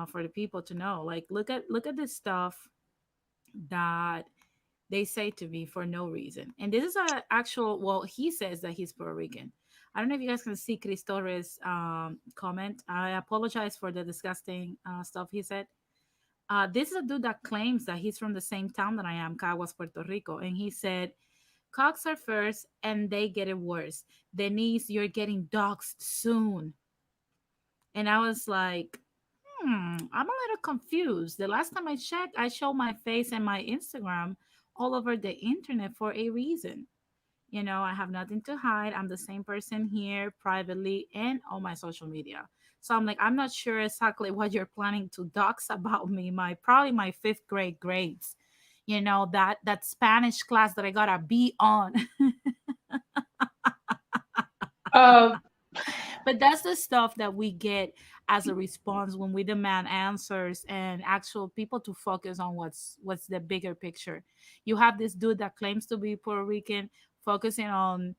for the people to know. Like, look at this stuff that they say to me for no reason. And this is a actual. Well, he says that he's Puerto Rican. I don't know if you guys can see Chris Torres' comment. I apologize for the disgusting stuff he said. This is a dude that claims that he's from the same town that I am, Caguas, Puerto Rico. And he said, Cops are first and they get it worse. Denise, you're getting doxxed soon. And I was like, I'm a little confused. The last time I checked, I showed my face and my Instagram all over the internet for a reason. I have nothing to hide. I'm the same person here privately and on my social media. So I'm like, I'm not sure exactly what you're planning to dox about me. Probably my fifth grade grades. That Spanish class that I got a B on. Uh, But that's the stuff that we get as a response when we demand answers and actual people to focus on what's the bigger picture. You have this dude that claims to be Puerto Rican, focusing on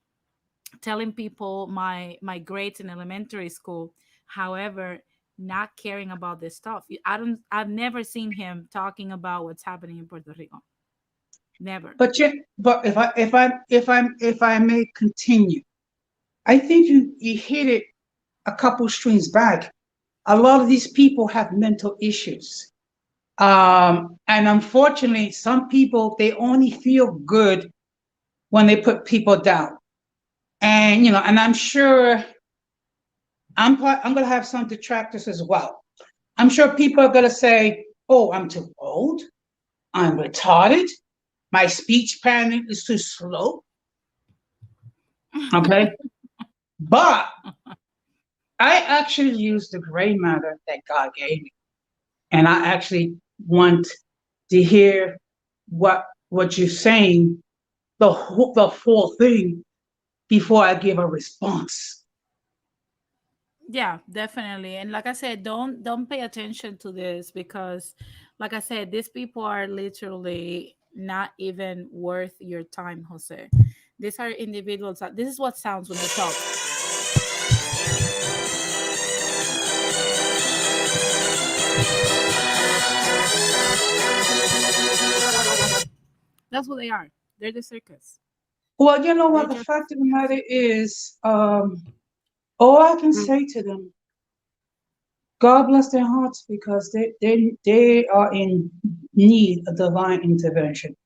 telling people my grades in elementary school, however, not caring about this stuff. I've never seen him talking about what's happening in Puerto Rico. Never. but if I may continue, I think you hit it a couple streams back. A lot of these people have mental issues. And unfortunately, some people, they only feel good when they put people down. And I'm sure I'm going to have some detractors as well. I'm sure people are going to say, oh, I'm too old. I'm retarded. My speech pattern is too slow. Okay. But I actually use the gray matter that God gave me. And I actually want to hear what you're saying, the full thing, before I give a response. Yeah, definitely. And like I said, don't pay attention to this, because like I said, these people are literally not even worth your time, Jose. These are individuals this is what sounds when they talk. That's what they are. They're the circus. Well, you know They're what? The just fact of the circus. matter is, all I can say to them God bless their hearts because they are in need of divine intervention.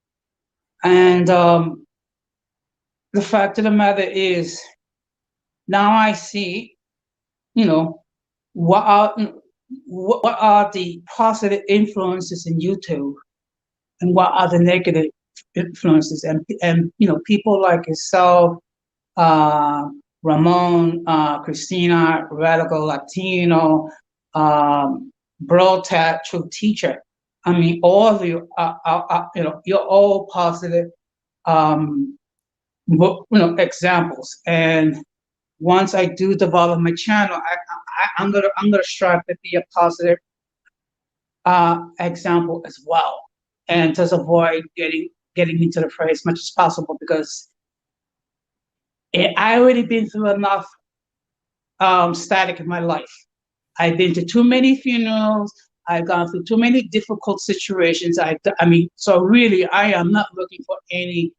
And the fact of the matter is, now I see, you know, what are what are the positive influences in YouTube and what are the negative influences, and people like yourself, uh, Ramon, Christina, Radical Latino, Bro True Teacher. I mean, all of you you're all positive, um, examples. And once I do develop my channel, I'm gonna strive to be a positive example as well, and just avoid getting into the fray as much as possible because I already been through enough static in my life. I've been to too many funerals. I've gone through too many difficult situations. I mean, so really, I am not looking for any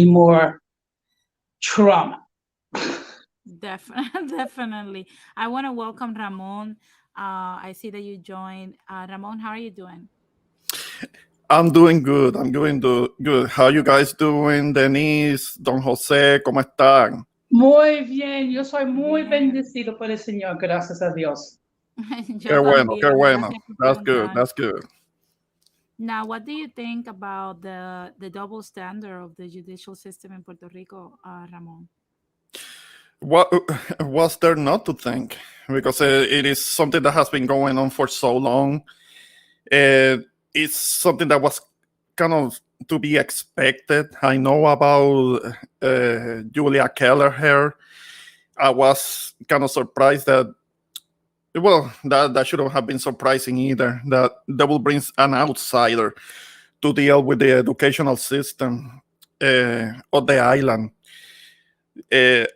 more trauma. Definitely. I want to welcome Ramon. I see that you joined. Ramon, how are you doing? I'm doing good. I'm doing good. How you guys doing? Denise, Don José, ¿cómo están? Muy bien, yo soy muy Bien. bendecido por el Señor, gracias a Dios. Qué Yo bueno, qué también. bueno. Gracias por That's good. preguntar. That's good. Now, what do you think about the double standard of the judicial system in Puerto Rico, Ramon? What was there not to think? Because it is something that has been going on for so long. It's something that was kind of to be expected. I know about Julia Keller here. I was kind of surprised that, well, that shouldn't have been surprising either, that they will bring an outsider to deal with the educational system of the island.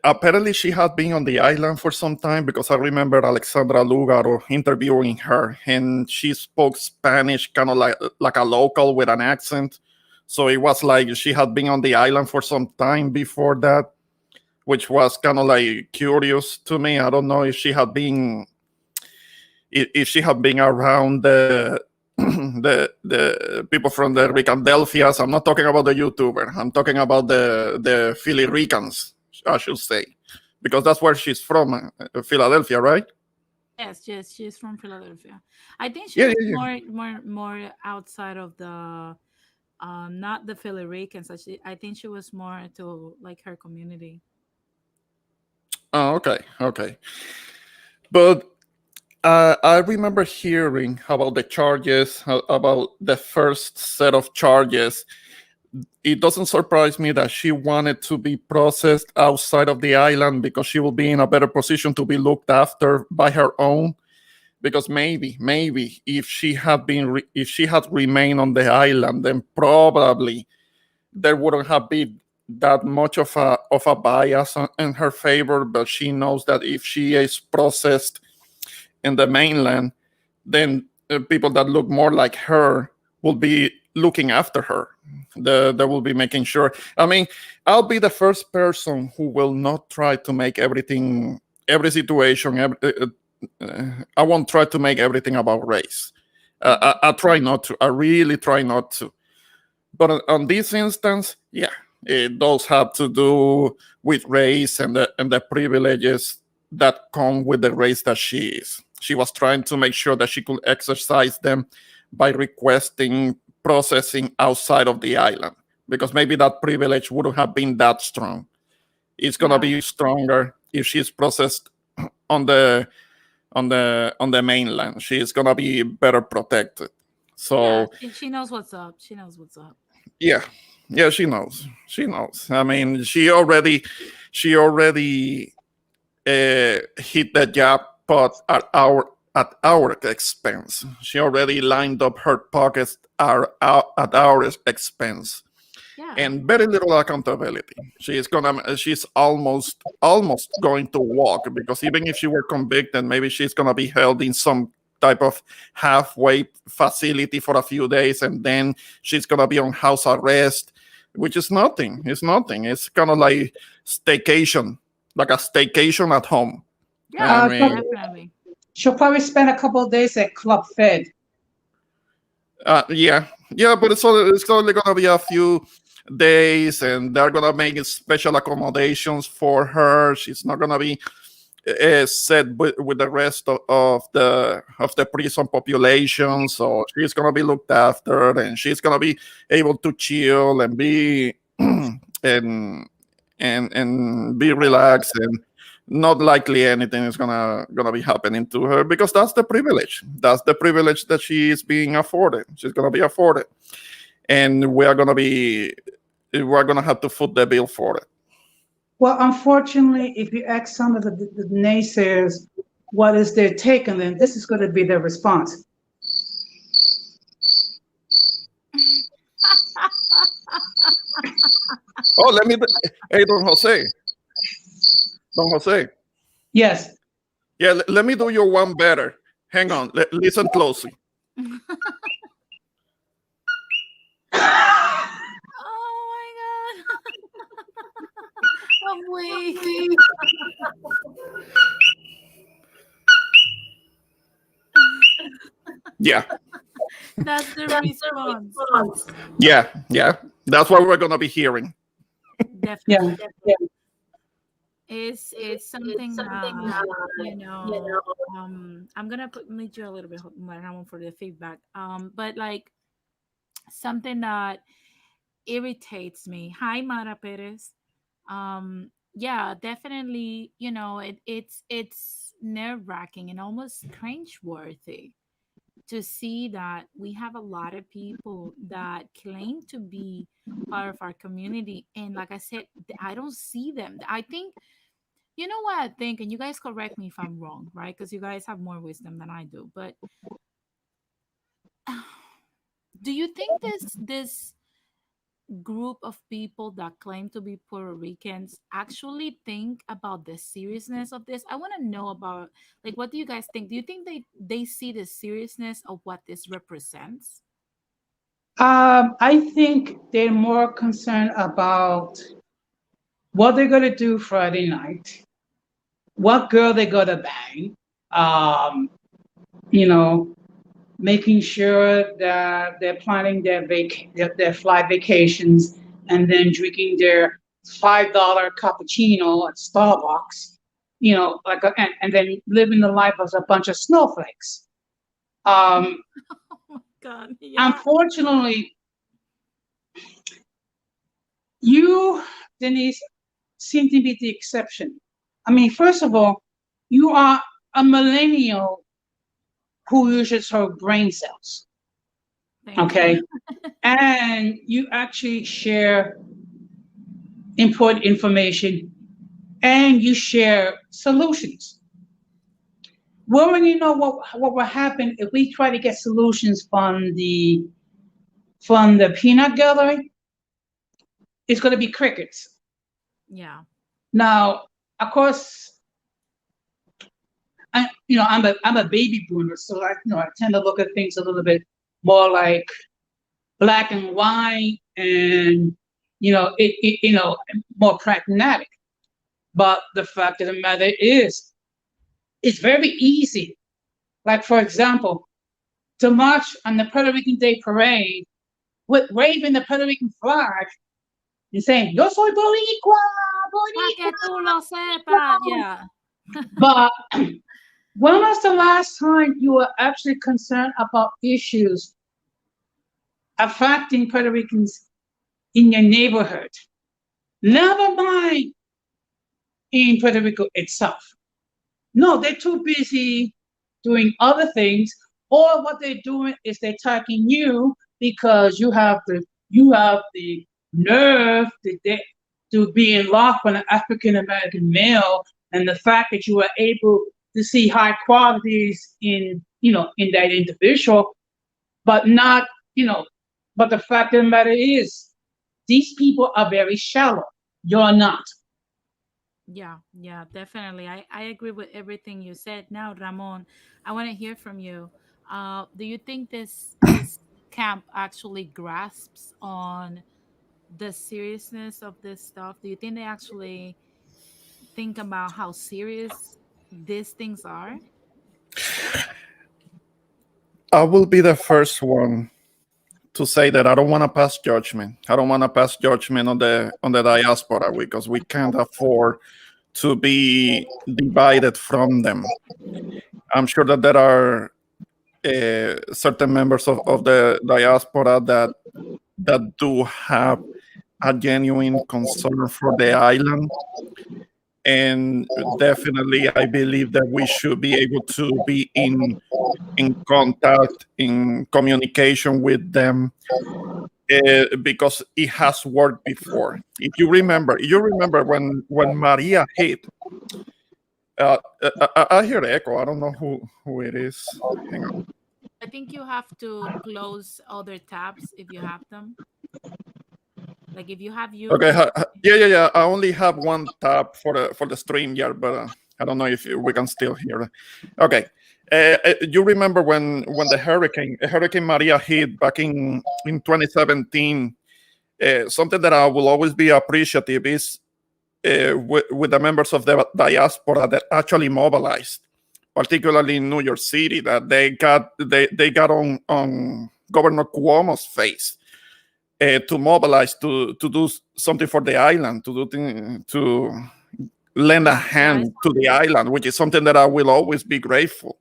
Apparently, she had been on the island for some time because I remember Alexandra Lugaro interviewing her, and she spoke Spanish kind of like a local with an accent. So it was like she had been on the island for some time before that, which was kind of like curious to me. I don't know if she had been around the the people from the Ricandelfias. I'm not talking about the YouTuber. I'm talking about the Philly Ricans, I should say, because that's where she's from, Philadelphia, right? Yes, she's from Philadelphia. I think she Yeah, was yeah, yeah. more outside of the not the Philly Ricans. I think she was more to like her community. Oh, okay, okay. But I remember hearing about the charges, about the first set of charges. It doesn't surprise me that she wanted to be processed outside of the island because she will be in a better position to be looked after by her own. Because maybe if she had if she had remained on the island, then probably there wouldn't have been that much of a bias in her favor. But she knows that if she is processed in the mainland, then people that look more like her will be looking after her. They will be making sure. I mean, I'll be the first person who will not try to make every situation, I won't try to make everything about race. I try not to. I really try not to. But on this instance, yeah, it does have to do with race and the privileges that come with the race that she is. She was trying to make sure that she could exercise them by requesting processing outside of the island, because maybe that privilege wouldn't have been that strong. It's gonna Yeah, be stronger if she's processed on the mainland. She's gonna be better protected. yeah. So She knows what's up. She knows what's up. yeah, yeah, she knows. She knows. I mean, she already hit the jackpot at our expense. She already lined up her pockets at our expense, Yeah, and very little accountability. She's almost going to walk, because even if she were convicted, maybe she's gonna be held in some type of halfway facility for a few days, and then she's gonna be on house arrest, which is nothing. It's nothing. It's kind of like a staycation at home. I yeah, Uh, mean, so definitely. She'll probably spend a couple of days at Club Fed. Yeah, but it's only gonna be a few days, and they're gonna make special accommodations for her. She's not gonna be set with the rest of the prison population, so she's gonna be looked after, and she's gonna be able to chill and be and and be relaxed, and not likely anything is gonna be happening to her, because that's the privilege that she is being afforded. She's gonna be afforded, and we're gonna have to foot the bill for it. Well, unfortunately, if you ask some of the naysayers what is their take on them, this is going to be their response. Oh, hey, Don Jose. Yes. Yeah, let me do you one better. Hang on, listen closely. Oh my god. I'm weak. Yeah, That's the response. yeah. That's what we're gonna be hearing. Yeah. Definitely. Yeah. It's something you know, I'm gonna meet you a little bit Ramon, for the feedback. But like something that irritates me. Hi, Mara Perez. Yeah, definitely, you know, it's nerve-wracking and almost cringe-worthy to see that we have a lot of people that claim to be part of our community, and like I said, I don't see them. I think, you know what I think, and you guys correct me if I'm wrong, right? Because you guys have more wisdom than I do. But do you think this group of people that claim to be Puerto Ricans actually think about the seriousness of this? I want to know about, like, what do you guys think? Do you think they see the seriousness of what this represents? I think they're more concerned about what they're going to do Friday night, what girl they're going to bang, um, you know, making sure that they're planning their flight vacations, and then drinking their $5 cappuccino at Starbucks, and then living the life as a bunch of snowflakes. Um, Oh my god, yeah. Unfortunately, you, Denise, seem to be the exception. I mean, first of all, you are a millennial who uses her brain cells, Thank you. okay? And you actually share important information, and you share solutions. Well, when you know what will happen if we try to get solutions from the peanut gallery, it's going to be crickets. Yeah. Now, of course, I'm a baby boomer, so I tend to look at things a little bit more like black and white, and more pragmatic. But the fact of the matter is, it's very easy. Like, for example, to march on the Puerto Rican Day Parade with waving the Puerto Rican flag and saying, "Yo soy Boricua, Pa que Boricua." tú lo sepas. Yeah. But when was the last time you were actually concerned about issues affecting Puerto Ricans in your neighborhood? Never mind in Puerto Rico itself. No, they're too busy doing other things, or what they're doing is they're attacking you because you have the nerve to be in love with an African American male, and the fact that you are able to see high qualities in that individual, but not you know, but the fact of the matter is, these people are very shallow. You're not. Yeah, yeah, definitely. I agree with everything you said. Now, Ramon, I want to hear from you. Do you think this camp actually grasps on the seriousness of this stuff? Do you think they actually think about how serious these things are? I will be the first one to say that I don't want to pass judgment. I don't want to pass judgment on the diaspora because we can't afford to be divided from them. I'm sure that there are certain members of the diaspora that do have a genuine concern for the island, and definitely I believe that we should be able to be in contact, in communication with them, because it has worked before. If you remember when Maria hit. I hear echo. I don't know who it is. Hang on. I think you have to close other tabs if you have them. Like if you have Okay. YouTube. Yeah. I only have one tab for the stream here, but I don't know if we can still hear it. Okay. You remember when the Hurricane Maria hit back in 2017? Something that I will always be appreciative is with the members of the diaspora that actually mobilized, particularly in New York City, that they got on Governor Cuomo's face to mobilize to do something for the island, to lend a hand to the island, which is something that I will always be grateful.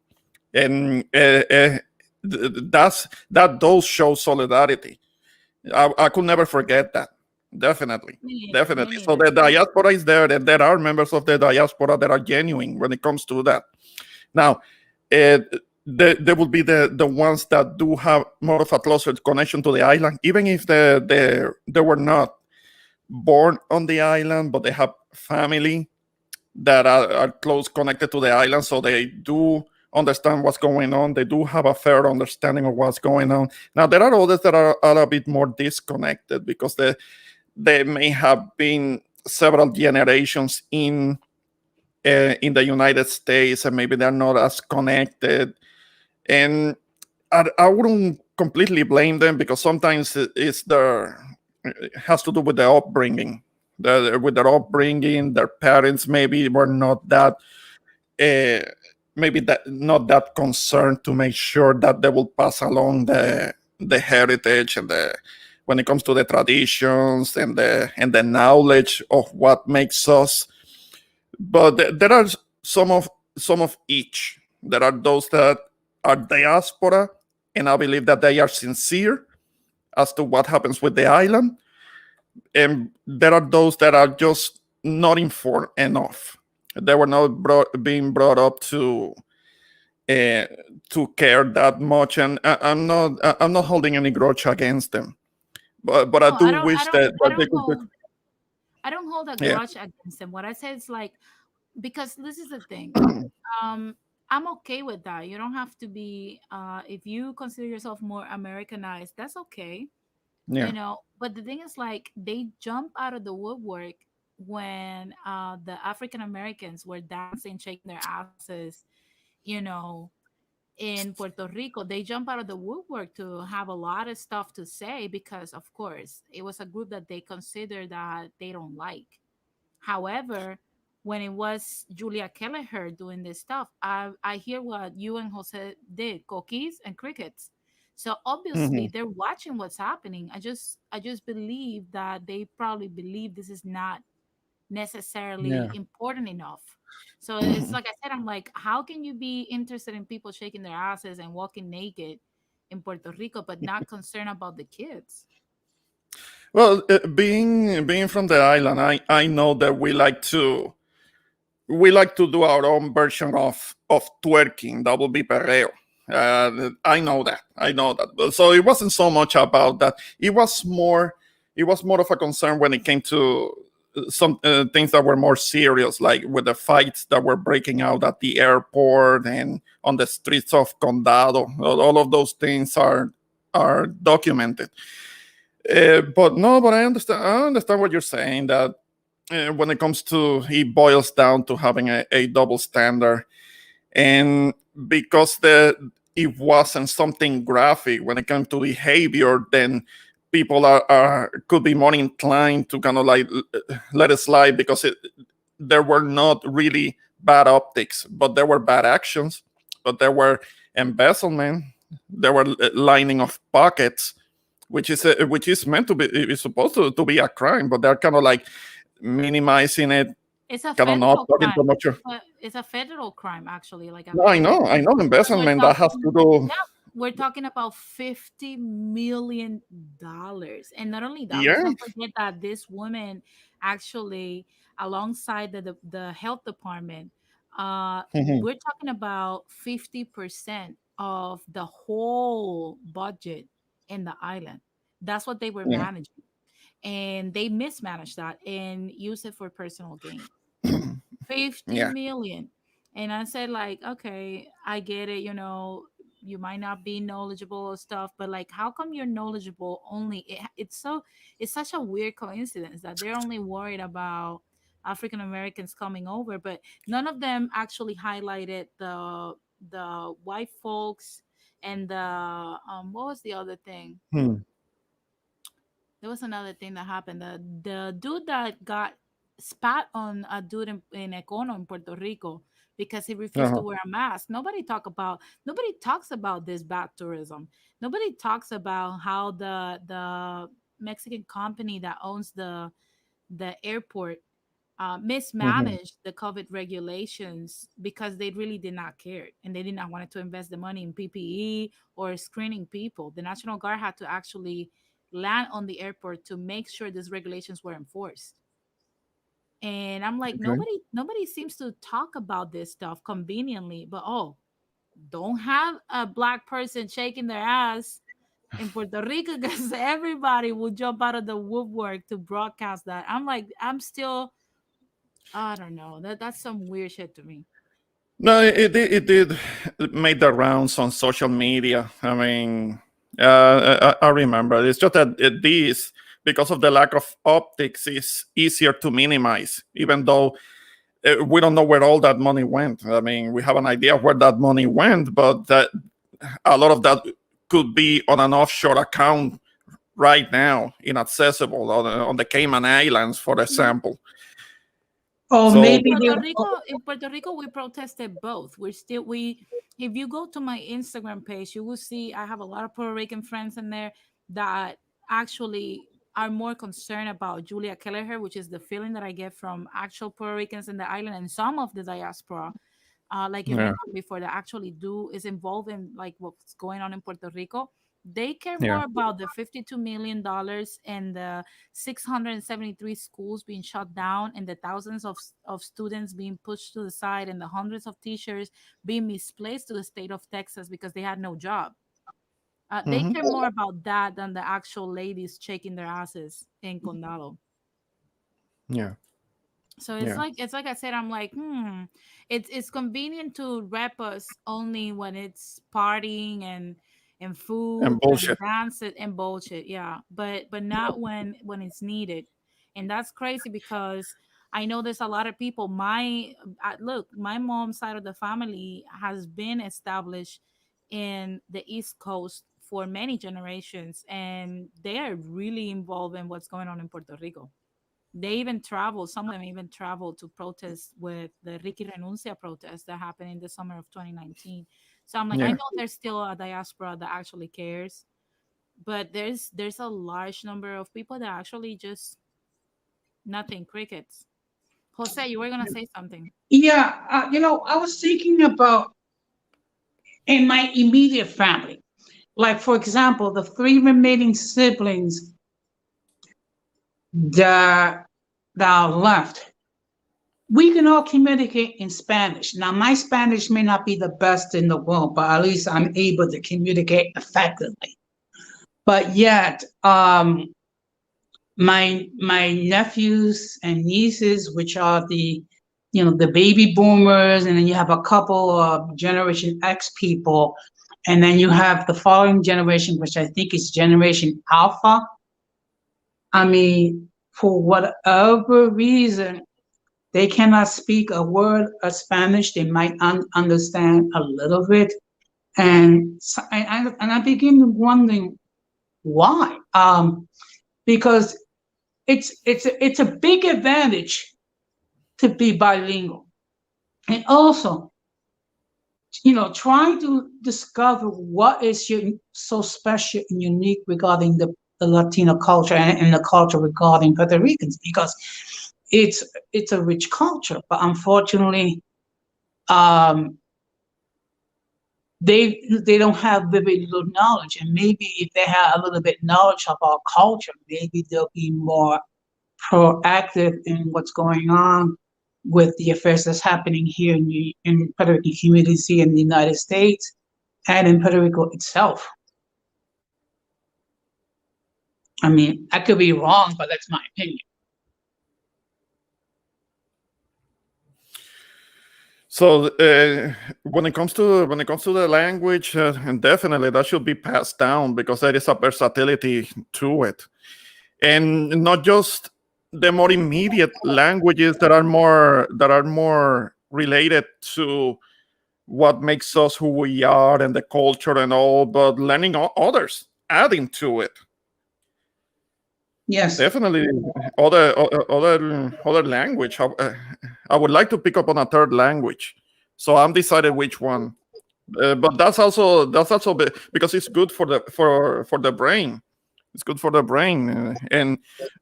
And that does show solidarity. I could never forget that. Definitely. So the diaspora is there, and there are members of the diaspora that are genuine when it comes to that. Now, there will be the ones that do have more of a closer connection to the island, even if they were not born on the island, but they have family that are close connected to the island, so they do understand what's going on. They do have a fair understanding of what's going on. Now, there are others that are a bit more disconnected because they may have been several generations in the United States, and maybe they're not as connected. And I wouldn't completely blame them because sometimes it has to do with the upbringing. With their upbringing, their parents maybe were not that not that concerned to make sure that they will pass along the heritage and when it comes to the traditions and the knowledge of what makes us. But there are some of each. There are those that are diaspora, and I believe that they are sincere as to what happens with the island. And there are those that are just not informed enough. They were not being brought up to care that much, and I'm not holding any grudge against them. But I do wish that they could. I don't hold a grudge against them. What I say is like, because this is the thing. I'm okay with that. You don't have to be. If you consider yourself more Americanized, that's okay. Yeah. You know. But the thing is, like, they jump out of the woodwork when the African Americans were dancing, shaking their asses, you know, in Puerto Rico. They jump out of the woodwork to have a lot of stuff to say because, of course, it was a group that they consider that they don't like. However, when it was Julia Kelleher doing this stuff, I hear what you and Jose did, cookies and crickets. So obviously they're watching what's happening. I just believe that they probably believe this is not necessarily important enough. So it's like I said, I'm like, how can you be interested in people shaking their asses and walking naked in Puerto Rico, but not concerned about the kids? Well, being from the island, I know that we like to do our own version of twerking. That would be perreo. I know that. So it wasn't so much about that. It was more of a concern when it came to some things that were more serious, like with the fights that were breaking out at the airport and on the streets of Condado. All of those things are documented. But I understand what you're saying, that when it comes to, it boils down to having a double standard. And because it wasn't something graphic when it comes to behavior, then people could be more inclined to kind of like let it slide because there were not really bad optics, but there were bad actions. but there were embezzlement, there were lining of pockets, which is meant to be, is supposed to be a crime, but they're kind of like minimizing it, It's a kind of not federal talking too crime. much. It's a federal crime, actually. Like a No, I know we're embezzlement that has to talking, do. yeah, we're talking about $50 million. And not only that, let's Yeah. not forget that this woman actually, alongside the health department, Mhm. we're talking about 50% of the whole budget in the island. That's what they were Yeah. managing. And they mismanaged that and used it for personal gain. 50 Yeah. million. And I said, like, okay, I get it, you might not be knowledgeable or stuff, but like, how come you're knowledgeable only? It's such a weird coincidence that they're only worried about African Americans coming over, but none of them actually highlighted the white folks and the what was the other thing? Hmm. There was another thing that happened. The dude that got spat on a dude in Econo in Puerto Rico because he refused to Uh-huh. wear a mask. Nobody talks about this bad tourism. Nobody talks about how the Mexican company that owns the airport Mhm. mismanaged the COVID regulations because they really did not care and they did not want to invest the money in PPE or screening people. The National Guard had to actually land on the airport to make sure these regulations were enforced. And I'm like, Okay. nobody seems to talk about this stuff conveniently, but oh, don't have a black person shaking their ass in Puerto Rico because everybody would jump out of the woodwork to broadcast that. I'm like, I don't know. That's some weird shit to me. No, it did make the rounds on social media. I mean, I remember. It's just that this, because of the lack of optics, is easier to minimize, even though we don't know where all that money went. I mean, we have an idea of where that money went, but that a lot of that could be on an offshore account right now, inaccessible on the Cayman Islands, for Mhm. example. Or See, So, maybe they. In Puerto Rico, we protested both. If you go to my Instagram page, you will see I have a lot of Puerto Rican friends in there that actually are more concerned about Julia Kelleher, which is the feeling that I get from actual Puerto Ricans in the island and some of the diaspora, like you yeah, mentioned before, that actually do is involved in like what's going on in Puerto Rico. They care yeah. more about the $52 million and the 673 schools being shut down and the thousands of students being pushed to the side and the hundreds of teachers being misplaced to the state of Texas because they had no job. They Hmm. care more about that than the actual ladies shaking their asses in Condado. Yeah, So it's yeah. like I said, I'm like, it's convenient to rep us only when it's partying and food And and bullshit. dance and bullshit, yeah. But not when it's needed, and that's crazy because I know there's a lot of people. Look, my mom's side of the family has been established in the East Coast for many generations, and they are really involved in what's going on in Puerto Rico. They even travel, some of them even travel to protest with the Ricky Renuncia protest that happened in the summer of 2019. So I'm like, I Yeah. know there's still a diaspora that actually cares, but there's a large number of people that actually just nothing, crickets. Jose, you were gonna say something. Yeah, I was thinking about in my immediate family. Like, for example, the three remaining siblings that, that are left, we can all communicate in Spanish. Now, my Spanish may not be the best in the world, but at least I'm able to communicate effectively. But yet, my nephews and nieces, which are the baby boomers, and then you have a couple of Generation X people, and then you have the following generation, which I think is Generation Alpha. I mean, for whatever reason, they cannot speak a word of Spanish. They might understand a little bit, and I begin wondering why. Because it's a big advantage to be bilingual, and also trying to discover what is so special and unique regarding the Latino culture and the culture regarding Puerto Ricans, because it's a rich culture, but unfortunately, um, they don't have very little knowledge. And maybe if they have a little bit knowledge of our culture, maybe they'll be more proactive in what's going on with the affairs that's happening here in Puerto Rican communities here in the United States and in Puerto Rico itself. I mean, I could be wrong, but that's my opinion. So when it comes to the language, and definitely that should be passed down, because there is a versatility to it, and not just the more immediate languages that are more related to what makes us who we are and the culture and all, but learning others, adding to it. Yes. Definitely, other language. I would like to pick up on a third language, so I'm decided which one. But that's also because it's good for the brain. It's good for the brain, and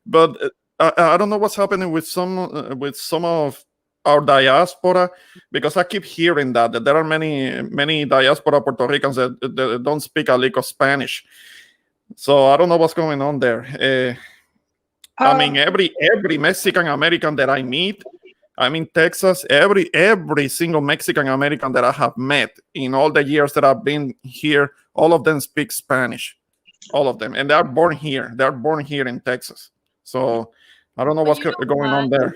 but I don't know what's happening with some of our diaspora, because I keep hearing that there are many diaspora Puerto Ricans that don't speak a lick of Spanish. So I don't know what's going on there. I mean, every Mexican American that I meet, I'm in Texas. Every single Mexican American that I have met in all the years that I've been here, all of them speak Spanish, all of them, and they are born here. They are born here in Texas. So I don't know what's going on there.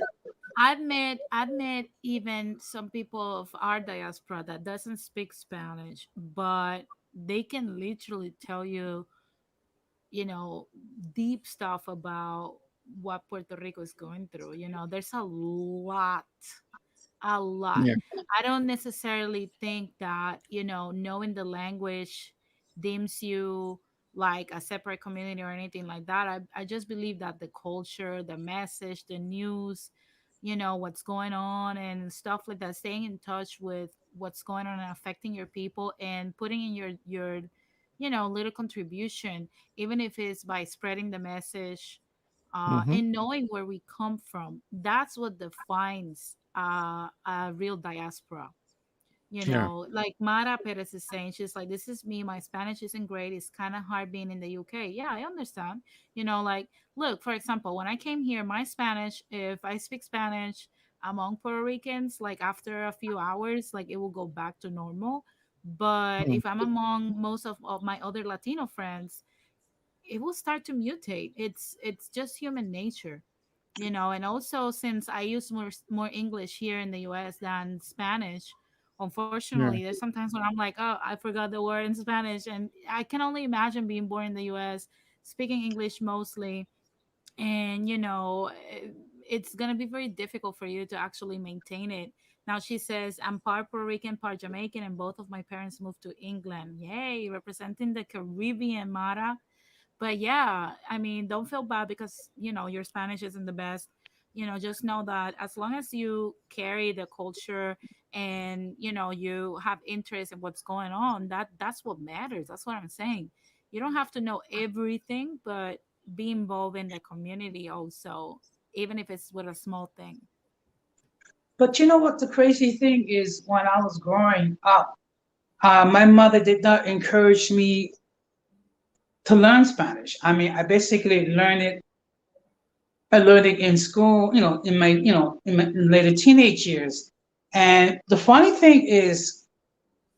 I've met even some people of our diaspora that doesn't speak Spanish, but they can literally tell you, deep stuff about what Puerto Rico is going through. There's a lot. Yeah. I don't necessarily think that, knowing the language deems you like a separate community or anything like that. I just believe that the culture, the message, the news, what's going on and stuff like that, staying in touch with what's going on and affecting your people and putting in your little contribution, even if it's by spreading the message, Mm-hmm. and knowing where we come from. That's what defines a real diaspora. Yeah. Like Mara Perez is saying, she's like, this is me. My Spanish isn't great. It's kind of hard being in the UK. Yeah, I understand. Like, look, for example, when I came here, my Spanish, if I speak Spanish among Puerto Ricans, like after a few hours, like it will go back to normal. But Mm. if I'm among most of my other Latino friends, it will start to mutate. It's just human nature. And also, since I use more English here in the US than Spanish, unfortunately, Yeah. there's sometimes when I'm like, oh, I forgot the word in Spanish. And I can only imagine being born in the US, speaking English mostly, and it's going to be very difficult for you to actually maintain it. Now she says, I'm part Puerto Rican, part Jamaican, and both of my parents moved to England. Yay, representing the Caribbean, Mara. But yeah, I mean, don't feel bad because your Spanish isn't the best. Just know that as long as you carry the culture and you have interest in what's going on, that's what matters. That's what I'm saying. You don't have to know everything, but be involved in the community also, even if it's with a small thing. But you know what the crazy thing is? When I was growing up, my mother did not encourage me to learn Spanish. I mean, I basically learned it. I learned it in school, in my later teenage years. And the funny thing is,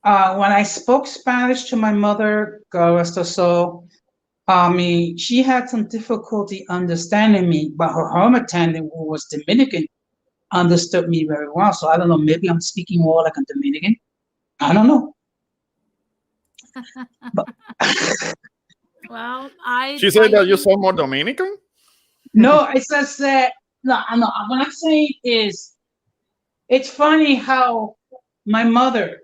when I spoke Spanish to my mother, God rest her soul, I mean, she had some difficulty understanding me, but her home attendant, who was Dominican, understood me very well. So I don't know, maybe I'm speaking more like a Dominican. I don't know. But Well, I She said I that you think sound more Dominican. no, it's just that, no, no, what I'm saying is, it's funny how my mother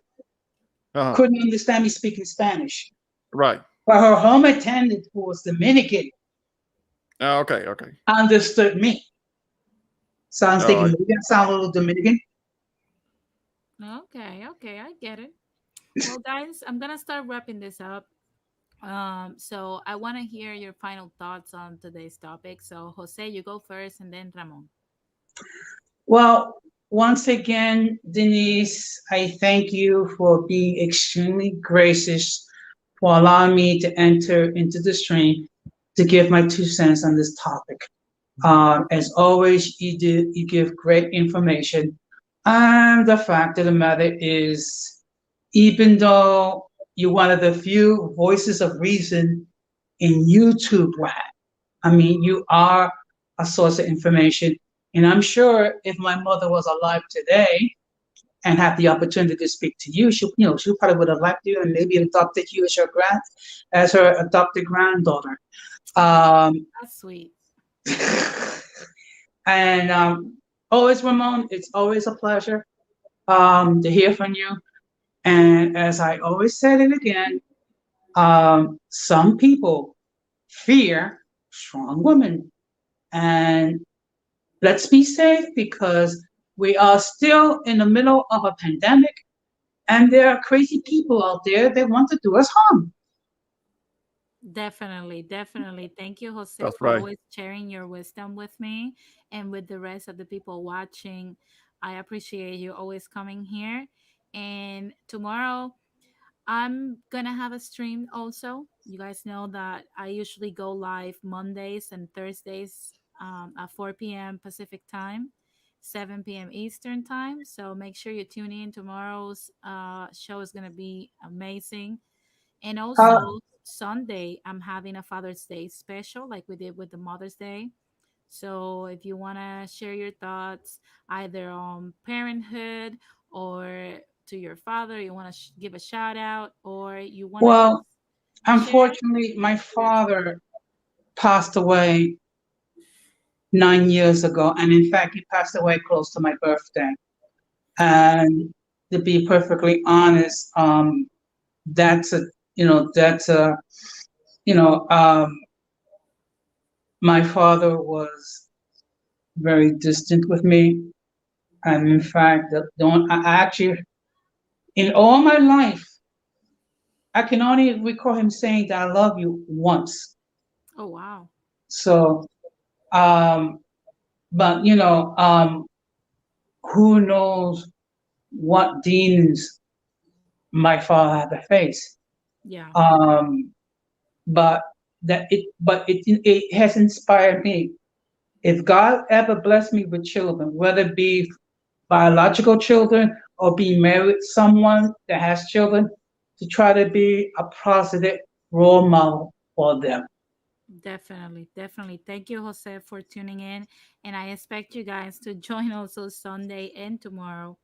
Uh-huh. couldn't understand me speaking Spanish, Right. but her home attendant, who was Dominican, Okay. Okay. understood me. So I'm All thinking, right. maybe I sound a little Dominican. okay, I get it. Well, guys, I'm gonna start wrapping this up. So I want to hear your final thoughts on today's topic. So Jose, you go first, and then Ramon. Well, once again, Denise, I thank you for being extremely gracious for allowing me to enter into the stream to give my 2 cents on this topic. As always, you give great information. And the fact of the matter is, even though you're one of the few voices of reason in YouTube land, I mean, you are a source of information. And I'm sure if my mother was alive today and had the opportunity to speak to you, she probably would have liked you and maybe adopted you as as her adopted granddaughter. Oh, Um, that's sweet. and always, Ramon, it's always a pleasure to hear from you. And as I always said it again, some people fear strong women. And let's be safe because we are still in the middle of a pandemic and there are crazy people out there that want to do us harm. Definitely, definitely. Thank you, Jose, That's for right. always sharing your wisdom with me and with the rest of the people watching. I appreciate you always coming here. And tomorrow, I'm gonna have a stream also. You guys know that I usually go live Mondays and Thursdays at 4 p.m. Pacific time, 7 p.m. Eastern time. So make sure you tune in. Tomorrow's show is gonna be amazing. And Uh, also Sunday, I'm having a Father's Day special, like we did with the Mother's Day. So if you want to share your thoughts either on parenthood or to your father, you want to give a shout out, or you want to well, just share, unfortunately, my share it too. father passed away 9 years ago. And in fact, he passed away close to my birthday. And to be perfectly honest, that's a, that's a, you know, um, my father was very distant with me. And in fact, I actually, in all my life, I can only recall him saying that I love you once. Oh, wow. So, um, but who knows what demons my father had to face. Yeah, Um, but it has inspired me. If God ever blessed me with children, whether it be biological children or be married to someone that has children, to try to be a positive role model for them. definitely. Definitely. Thank you, Jose, for tuning in. And I expect you guys to join also Sunday and tomorrow.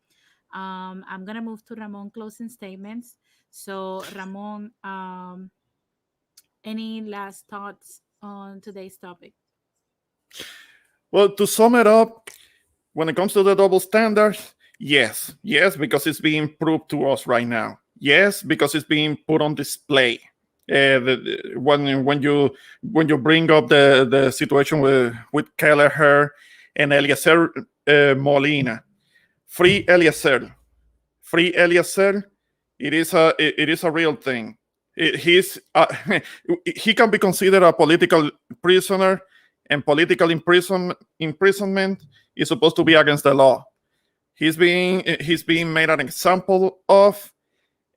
I'm going to move to Ramon closing statements. So, Ramon, any last thoughts on today's topic? Well, to sum it up, when it comes to the double standards, yes, yes, because it's being proved to us right now. Yes, because it's being put on display. When you bring up the situation with Kelleher and Eliezer Molina, free Eliezer, free Eliezer. It is a real thing. He can be considered a political prisoner, and political imprisonment is supposed to be against the law. He's being made an example of,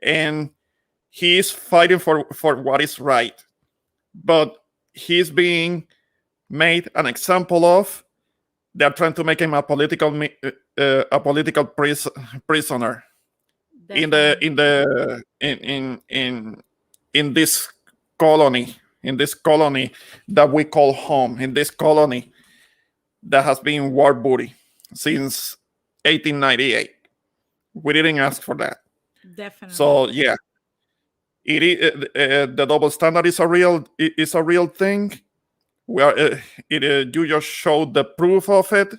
and he is fighting for what is right. But he's being made an example of. They're trying to make him a political prisoner Definitely. in this colony, that we call home, in this colony that has been war booty since 1898. We didn't ask for that. Definitely. So yeah, the double standard is a real thing. We are you just showed the proof of it.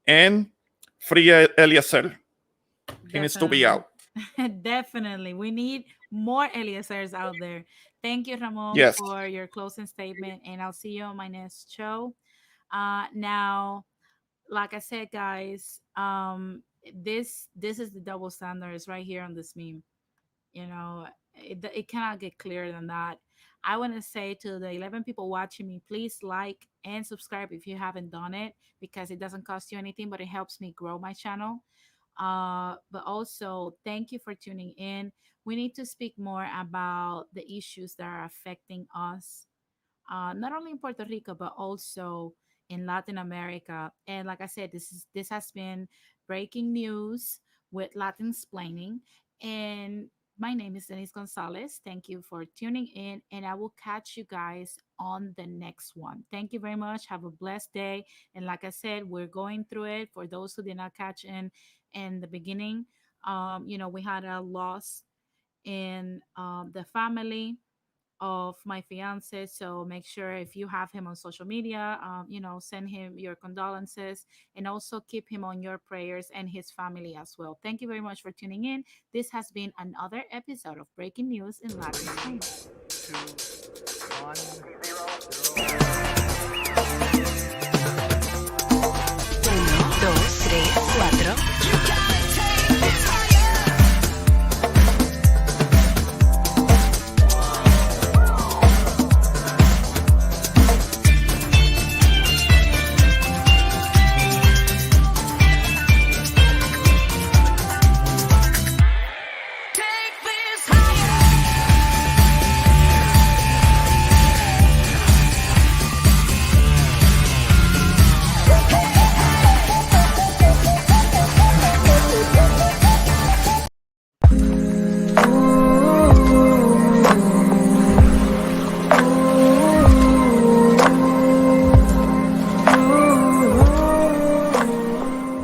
And free Eliezer, he needs to be Definitely. out. Definitely. We need more Eliezers out there. Thank you, Ramon, Yes. for your closing statement. And I'll see you on my next show. Now, like I said, guys, This is the double standards right here on this meme. You know, it cannot get clearer than that. I want to say to the 11 people watching me, please like and subscribe if you haven't done it, because it doesn't cost you anything, but it helps me grow my channel. But also, thank you for tuning in. We need to speak more about the issues that are affecting us, not only in Puerto Rico but also in Latin America. And like I said, this has been breaking news with Latin explaining. And my name is Denise Gonzalez. Thank you for tuning in, and I will catch you guys on the next one. Thank you very much. Have a blessed day. And like I said, we're going through it. For those who did not catch in the beginning, we had a loss in the family of my fiance. So make sure if you have him on social media, send him your condolences, and also keep him on your prayers and his family as well. Thank you very much for tuning in. This has been another episode of Breaking News in Latin Explained. 2, 1.